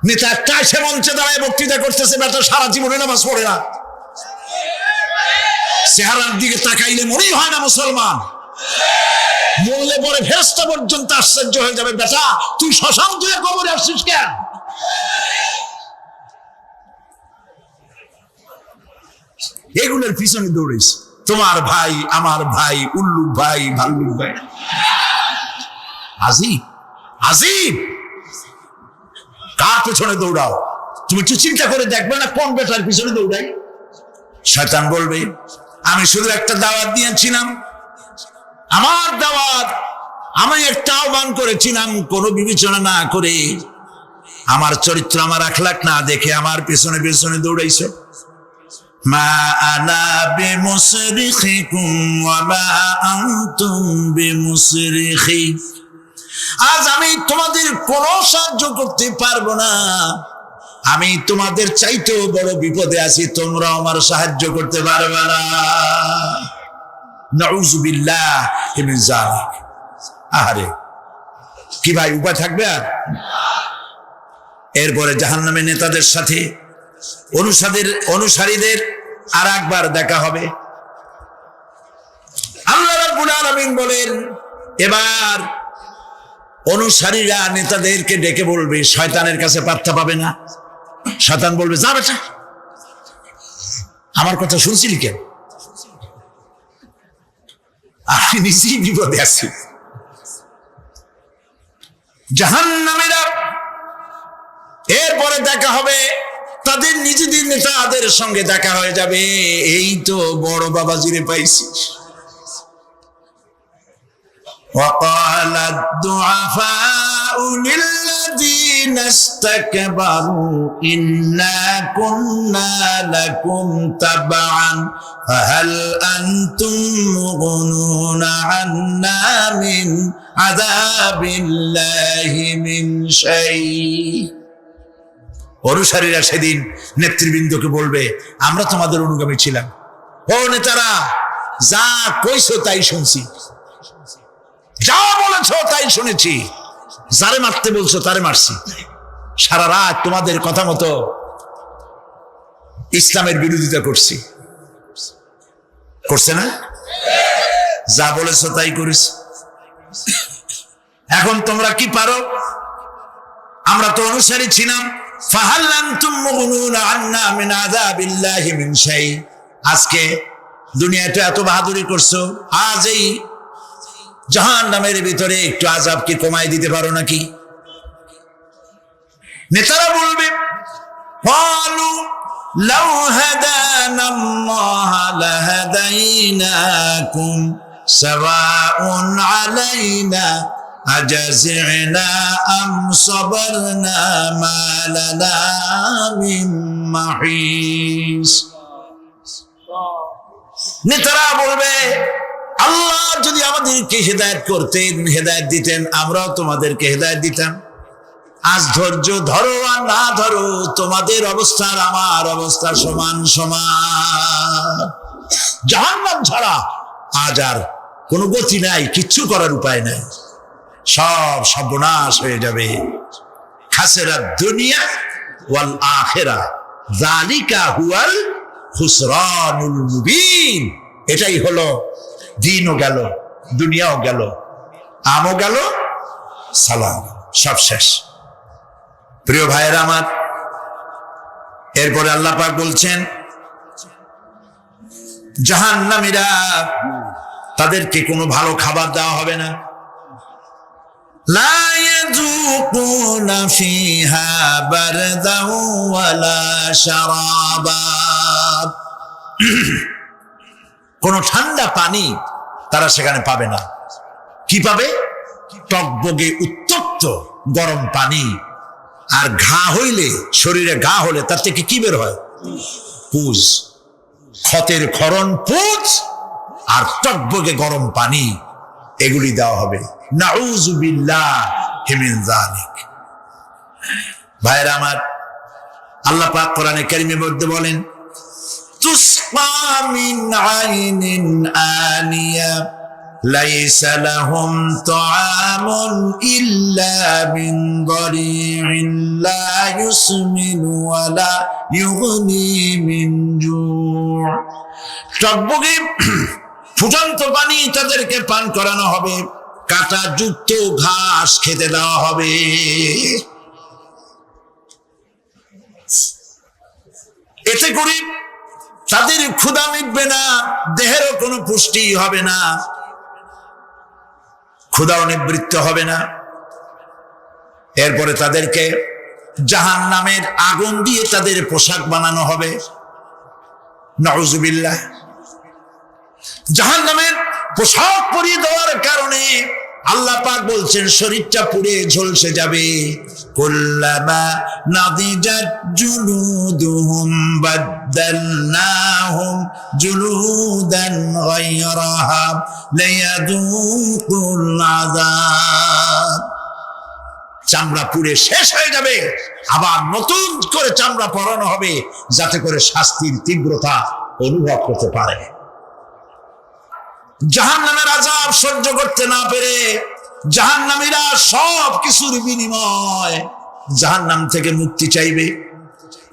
নেতা একটা এসে মঞ্চে দাঁড়ায় বক্তৃতা করতেছে, বেটা সারা জীবনে নামাজ পড়ে না, চেহারার দিকে তাকাইলে মনেই হয় না মুসলমান। মরলে পরে ফেরেশতা পর্যন্ত আশ্চর্য হয়ে যাবে, বেটা তুই শ্মশান ধুয়ে কবরে আসছিস কেন? এগুলোর পিছনে দৌড়েছে তোমার ভাই, আমার ভাই, উল্লুক ভাই, ভাল্লুক ভাই। আজিব আজিব, কার পিছনে দৌড়াও? তুমি একটু চিন্তা করে দেখবে না কোন বেটার পিছনে দৌড়াই? শয়তান বলবে আমি শুধু একটা দাওয়াত দিয়েছিলাম, আমার দাওয়াত, আমি একটা আহ্বান করেছিলাম, কোনো বিবেচনা না করে, আমার চরিত্র, আমার আখলাক না দেখে আমার পেছনে পেছনে দৌড়াইছো। মা আনা বিমুসরিখিকুম ওয়া মা আনতুম বিমুসরিখি। আজ আমি তোমাদের কোনো সাহায্য করতে পারবো না, আমি তোমাদের চাইতেও বড় বিপদে আছি, তোমরা আমার সাহায্য করতে পারবে না। নাউযুবিল্লাহ মিন যালিক। আহারে, কি ভাই উপায় থাকবে আর? এরপরে জাহান্নামের নেতাদের সাথে অনুসারীদের আর একবার দেখা হবে। আল্লাহ রাব্বুল আলামিন বলেন, এবার অনুসারীরা নেতাদেরকে ডেকে বলবে, শয়তানের কাছে পাত্তা পাবে না। শয়তান বলবে, যা বেটা, আমার কথা শুনছিলি কেন? আমি নিজেই বিপদে আছি। জাহান্নামীরা এরপরে দেখা হবে, তাদের নিজেদের নেতাদের সঙ্গে দেখা হয়ে যাবে। এই তো বড় বাবাজিরে পাইছিস। وقال الضعفاء للذين استكبروا إنا كنا لكم تبعا فهل أنتم مغنون عنا من عذاب الله من شيء। অনুসারীরা সেদিন নেতৃবৃন্দকে বলবে, আমরা তোমাদের অনুগামী ছিলাম, ও নেতারা, যা কইছো তাই শুনছি, যা বলেছ তাই শুনেছি, যারে মারতে বলছো তারে মারছি, সারা রাত তোমাদের কথা মতো ইসলামের বিরোধিতা করছি। করছে না? যা বলেছ তাই করিস। এখন তোমরা কি পারো? আমরা তো অনুসারী ছিলাম। ফাহাল আনতুম মুগনুনা আন্না মিন আযাবিল্লাহি মিন শাই। আজকে দুনিয়াতে এত বাহাদুরি করছো, আজ এই জাহান্নামের ভিতরে একটু আযাব কি কমাই দিতে পারো নাকি? নেতারা বলবে, ক্বালু লাউ হাদানাল্লাহু লাহাদাইনাকুম সাওয়াউন আলাইনা আজাযিনা আম সাবারনা মা লানা মিন মাহিস। নেতারা বলবে, আল্লাহ যদি আমাদেরকে হেদায়েত করতেন, হেদায়েত দিতেন, আমরাও তোমাদেরকে হেদায়েত দিতাম। আজ ধৈর্য ধরো আর না ধরো, তোমাদের অবস্থা আর আমার অবস্থা সমান সমান। জাহান্নাম ছাড়া আজ আর কোনো গতি নাই, কিচ্ছু করার উপায় নাই, সব সর্বনাশ হয়ে যাবে। খাসিরাত দুনিয়া ওয়াল আখিরা যালিকা হুয়াল খুসরানুল মুবিন। এটাই হলো, দিনও গেল, দুনিয়াও গেল, আমও গেল, সালাম, সব শেষ। প্রিয় ভাইয়েরা আমার, এরপরে আল্লাহ পাক বলছেন, জাহান্নামীরা, তাদেরকে কোনো ভালো খাবার দেওয়া হবে না। লা ইয়াযুকুনা ফিহা বারদাও ওয়ালা শারাবা। কোনো ঠান্ডা পানি তারা সেখানে পাবে না। কি পাবে? টকবগে উত্তপ্ত গরম পানি। আর ঘা হইলে, শরীরে ঘা হলে তার থেকে কি বের হয়? পুজ, ক্ষতের ক্ষরণ পুজ আর টকবগে গরম পানি, এগুলি দেওয়া হবে। নাউযু বিল্লাহি মিন যালিক। ভাইরা আমার, আল্লাহ পাক কোরআনে কারীমের মধ্যে বলেন, তুসকা মিন আইনিন আনিয়া লাইসা লাহুম তাআমুন ইল্লা মিন দারি'in লা ইউসমিনু ওয়া লা ইউগনি মিন জু'। টকবগে ফুটন্ত পানি তাদেরকে পান করানো হবে, কাঁটা যুক্ত ঘাস খেতে দেওয়া হবে। এতে করে তাদের ক্ষুধা মিটবে না, দেহেরও কোনো পুষ্টি হবে না, ক্ষুধাও নিবৃত্ত হবে না। এরপরে তাদেরকে জাহান্নামের আগুন দিয়ে তাদের পোশাক বানানো হবে। নাউযুবিল্লাহ। জাহান্নামের পোশাক পরিয়ে দেওয়ার কারণে আল্লাহ পাক বলছেন শরীরটা পুড়ে ঝলসে যাবে। কুল্লামা নাদিজাত জুলুদুহুম বাদদালনাহুম জুলুদান গায়রাহা লিয়াযুকুল আযাব। চামড়া পুড়ে শেষ হয়ে যাবে, আবার নতুন করে চামড়া পরানো হবে, যাতে করে শাস্তির তীব্রতা অনুভব করতে পারে। জাহান্নামের আযাব সহ্য করতে না পেরে জাহান্নামীরা সব কিছুর বিনিময় জাহান্নাম থেকে মুক্তি চাইবে।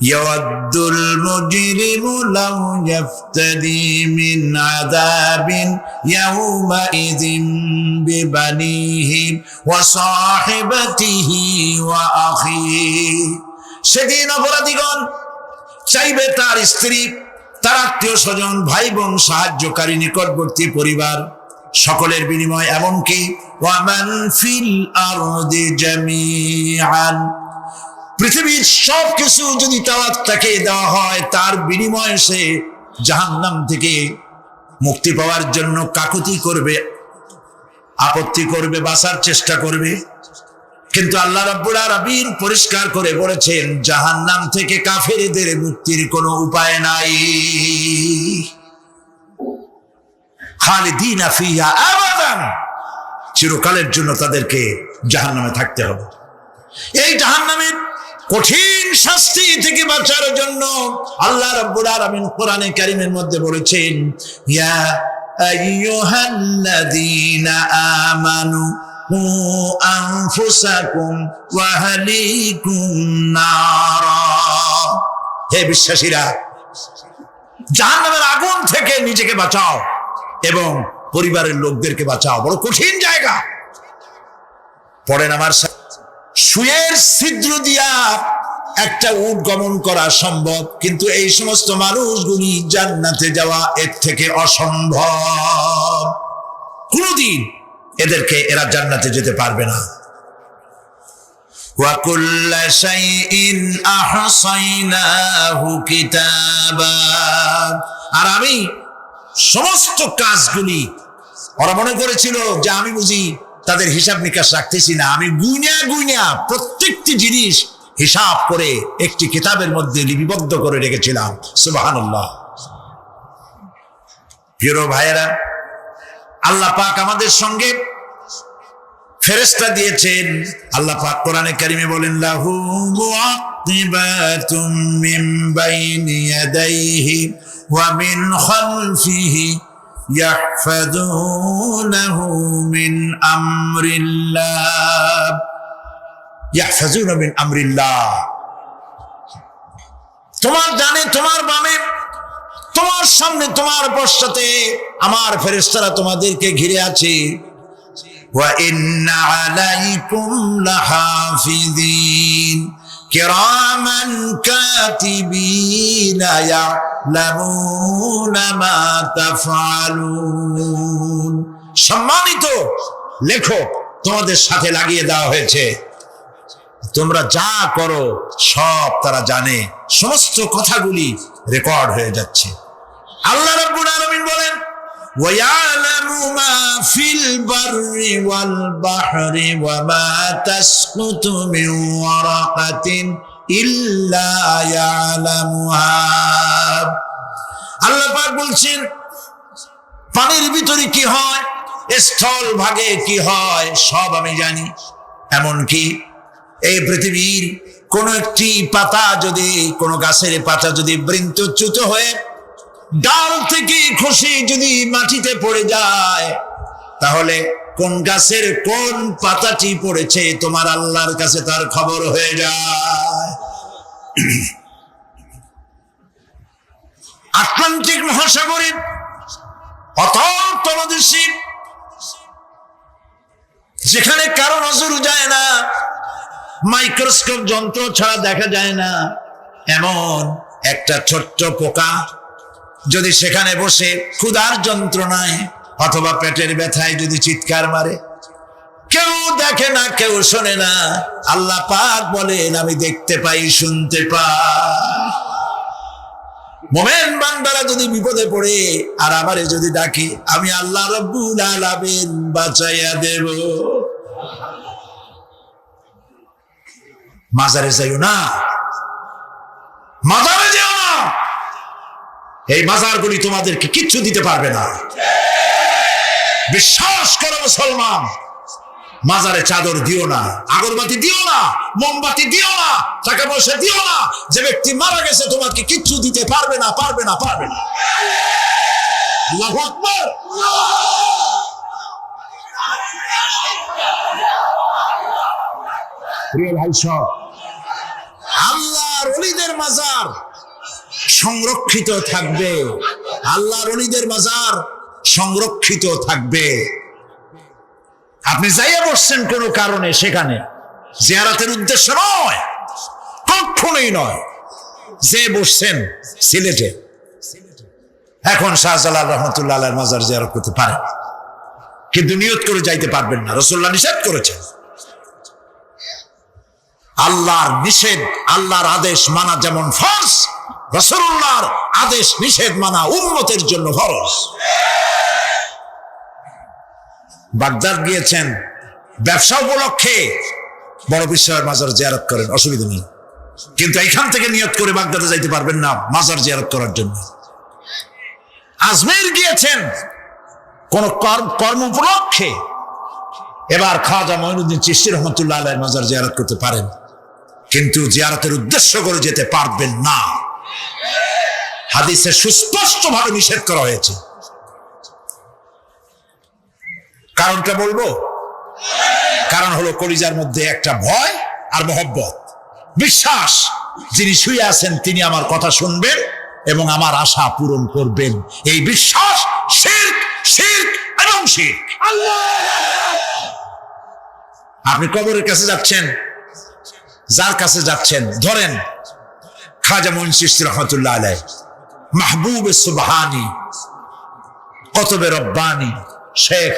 ইয়াওয়াদ্দুল মুজরিমু লাউ ইয়াফতাদি মিন আযাবিন ইয়াওমাইযিন বিবানিহি ওয়া সাহিবাতিহি ওয়া আখিহি। সেদিন অপরাধীগণ চাইবে তার স্ত্রী, তার আত্মীয় স্বজন, ভাই বোন, সাহায্যকারী, নিকটবর্তী পরিবার সকলের বিনিময়, এমনকি ওয়ামান ফিল আরদি জামিআন, পৃথিবীর সব কিছু যদি তাকে দেওয়া হয়, তার বিনিময়ে সে জাহান্নাম থেকে মুক্তি পাওয়ার জন্য কাকুতি করবে, আপত্তি করবে, বাঁচার চেষ্টা করবে। কিন্তু আল্লাহ রাব্বুল আলামিন পরিষ্কার করে বলেছেন জাহান্নাম থেকে কাফেরদের মুক্তির কোনো উপায় নাই। খালিদিনা ফিহা আবাদান, চিরকালের জন্য তাদেরকে জাহান্নামে থাকতে হবে। এই জাহান্নামের কঠিন শাস্তি থেকে বাঁচার জন্য আল্লাহ রাব্বুল আলামিন কোরআনে কারীমের মধ্যে বলেছেন, ইয়া আইয়ুহাল্লাযীনা আমানু আনফুসাকুম ওয়া আহলিকুম নারা। হে বিশ্বাসীরা, জাহান্নামের আগুন থেকে নিজেকে বাঁচাও এবং পরিবারের লোকদেরকে বাঁচাও। বড় কঠিন জায়গা। পড়েন আমার সাথে। সুয়ের ছিদ্র দিয়া একটা উট গমন করা সম্ভব, কিন্তু এই সমস্ত মানুষগুলি জান্নাতে যাওয়া এর থেকে অসম্ভব। কোনদিন এরা জান্নাতে যেতে পারবে না। ওয়া কুল্লা শাইইন আহসাইনাহু কিতাবা। আর আমি সমস্ত কাজগুলি, ওরা মনে করেছিল যে আমি বুঝি তাদের হিসাব নিকাশ রাখতেছি না, আমি গুইনা প্রত্যেকটি জিনিস হিসাব করে একটি কিতাবের মধ্যে লিপিবদ্ধ করে রেখেছিলাম। সুবহানাল্লাহ। প্রিয় ভাইয়েরা, আল্লাহ পাক আমাদের সঙ্গে ফেরেশতা দিয়েছেন। আল্লাহ পাক কোরআনে কারীমে বলেন, লাহু মুআক্কিবাতুম মিন বাইনি ইয়াদাইহি ওয়া মিন খালফিহি ইয়াহফাযুনাহু মিন আমরিল্লাহ। ইয়াহফাযুনা মিন আমরিল্লাহ। তোমার ডানে, তোমার বামে, তোমার সামনে, তোমার পশ্চাতে আমার ফেরেশতারা তোমাদেরকে ঘিরে আছে। ওয়া ইন্না আলাইকুম লাহাফিযিন কিরামান কাতিবিনা ইয়ালামুনা মা তাফআলুন। সম্মানিত লেখক তোমাদের সাথে লাগিয়ে দেওয়া হয়েছে, তোমরা যা করো সব তারা জানে। সমস্ত কথাগুলি রেকর্ড হয়ে যাচ্ছে। আল্লাহ রাব্বুল আলামিন বলেন وَيَعْلَمُ مَا فِي الْبَرِّ وَالْبَحْرِ وَمَا تَسْقُطُ مِنْ وَرَقَةٍ إِلَّا يَعْلَمُهَا। আল্লাহ পাক বলছেন পানির ভিতরে কি হয়, স্থল ভাগে কি হয়, সব আমি জানি। এমনকি এই পৃথিবীর কোন একটি পাতা যদি, কোন গাছের পাতা যদি বৃন্তচ্যুত হয়ে ডাল থেকে খসে যদি মাটিতে পড়ে যায়, তাহলে কোন গাছের কোন পাতাটি পড়েছে তোমার আল্লাহর কাছে তার খবর হয়ে যায়। আটলান্টিক মহাসাগরে অতল তলদেশে, যেখানে কারো নজর যায় না, মাইক্রোস্কোপ যন্ত্র ছাড়া দেখা যায় না, এমন একটা ছোট্ট পোকা যদি সেখানে বসে ক্ষুধার যন্ত্রণায় অথবা পেটের ব্যথায় যদি চিৎকার মারে, কেউ দেখে না, কেউ শোনে না, আল্লাহ পাক বলেন আমি দেখতে পাই, শুনতে পাই। মোমেন বান্দারা যদি বিপদে পড়ে আর আমারে যদি ডাকে, আমি আল্লাহ রব্বুল আলামিন বাঁচাইয়া দেব। মাজারে যাইও না, মাজারে যেও না, এই মাজারগুলি তোমাদেরকে কিচ্ছু দিতে পারবে না। বিশ্বাস করো মুসলমান, মাজারে চাদর দিও না, আগরবাতি দিও না, মোমবাতি দিও না, টাকা পয়সা দিও না। যে ব্যক্তি মারা গেছে তোমাকে কিচ্ছু দিতে পারবে না, পারবে না, পারবে না। আল্লাহু আকবার। প্রিয় ভাই সব, আল্লাহর ওলিদের মাজার সংরক্ষিত থাকবে, আল্লাহর ওলিদের মাজার সংরক্ষিত থাকবে। আপনি যাইয়া বসছেন কোনো কারণে, সেখানে জিয়ারতের উদ্দেশ্য নয়, কখনোই নয়। যে বসছেন সিলেটে, এখন শাহজালাল রহমতুল্লাহ আলাইহির মাজার জিয়ারত করতে পারেন, কিন্তু নিয়ত করে যাইতে পারবেন না, রাসূলুল্লাহ নিষেধ করেছেন। আল্লাহর নিষেধ, আল্লাহর আদেশ মানা যেমন ফরজ, রাসূলুল্লাহর আদেশ নিষেধ মানা উম্মতের জন্য ফরজ। বাগদাদ গিয়েছেন ব্যবসা উপলক্ষে, বড় বিশ্বের মাজার জিয়ারত করেন, অসুবিধা নেই, কিন্তু এখান থেকে নিয়ত করে বাগদাদে যাইতে পারবেন না মাজার জিয়ারত করার জন্য। আজমের গিয়েছেন কোন কর্ম উপলক্ষে, এবার খাজা মঈনুদ্দিন চিশতি রহমতুল্লাহ আলাইহির মাজার জিয়ারত করতে পারেন, কিন্তু জিয়ারতের উদ্দেশ্য করে যেতে পারবেন না। হাদিসে সুস্পষ্টভাবে নিষেধ করা হয়েছে। কারণটা বলবো, কারণ হলো কলিজার মধ্যে একটা ভয় আর মহব্বত, বিশ্বাস যিনি শুয়ে আছেন তিনি আমার কথা শুনবেন এবং আমার আশা পূরণ করবেন। এই বিশ্বাস শিরক, শিরক এবং শিরক। আপনি কবরের কাছে যাচ্ছেন, যার কাছে যাচ্ছেন, ধরেন খাজা মঈনুদ্দিন চিশতি রহমতুল্লাহ আলাইহি, মাহবুব সুবহানি, কুতুব রব্বানি, শেখ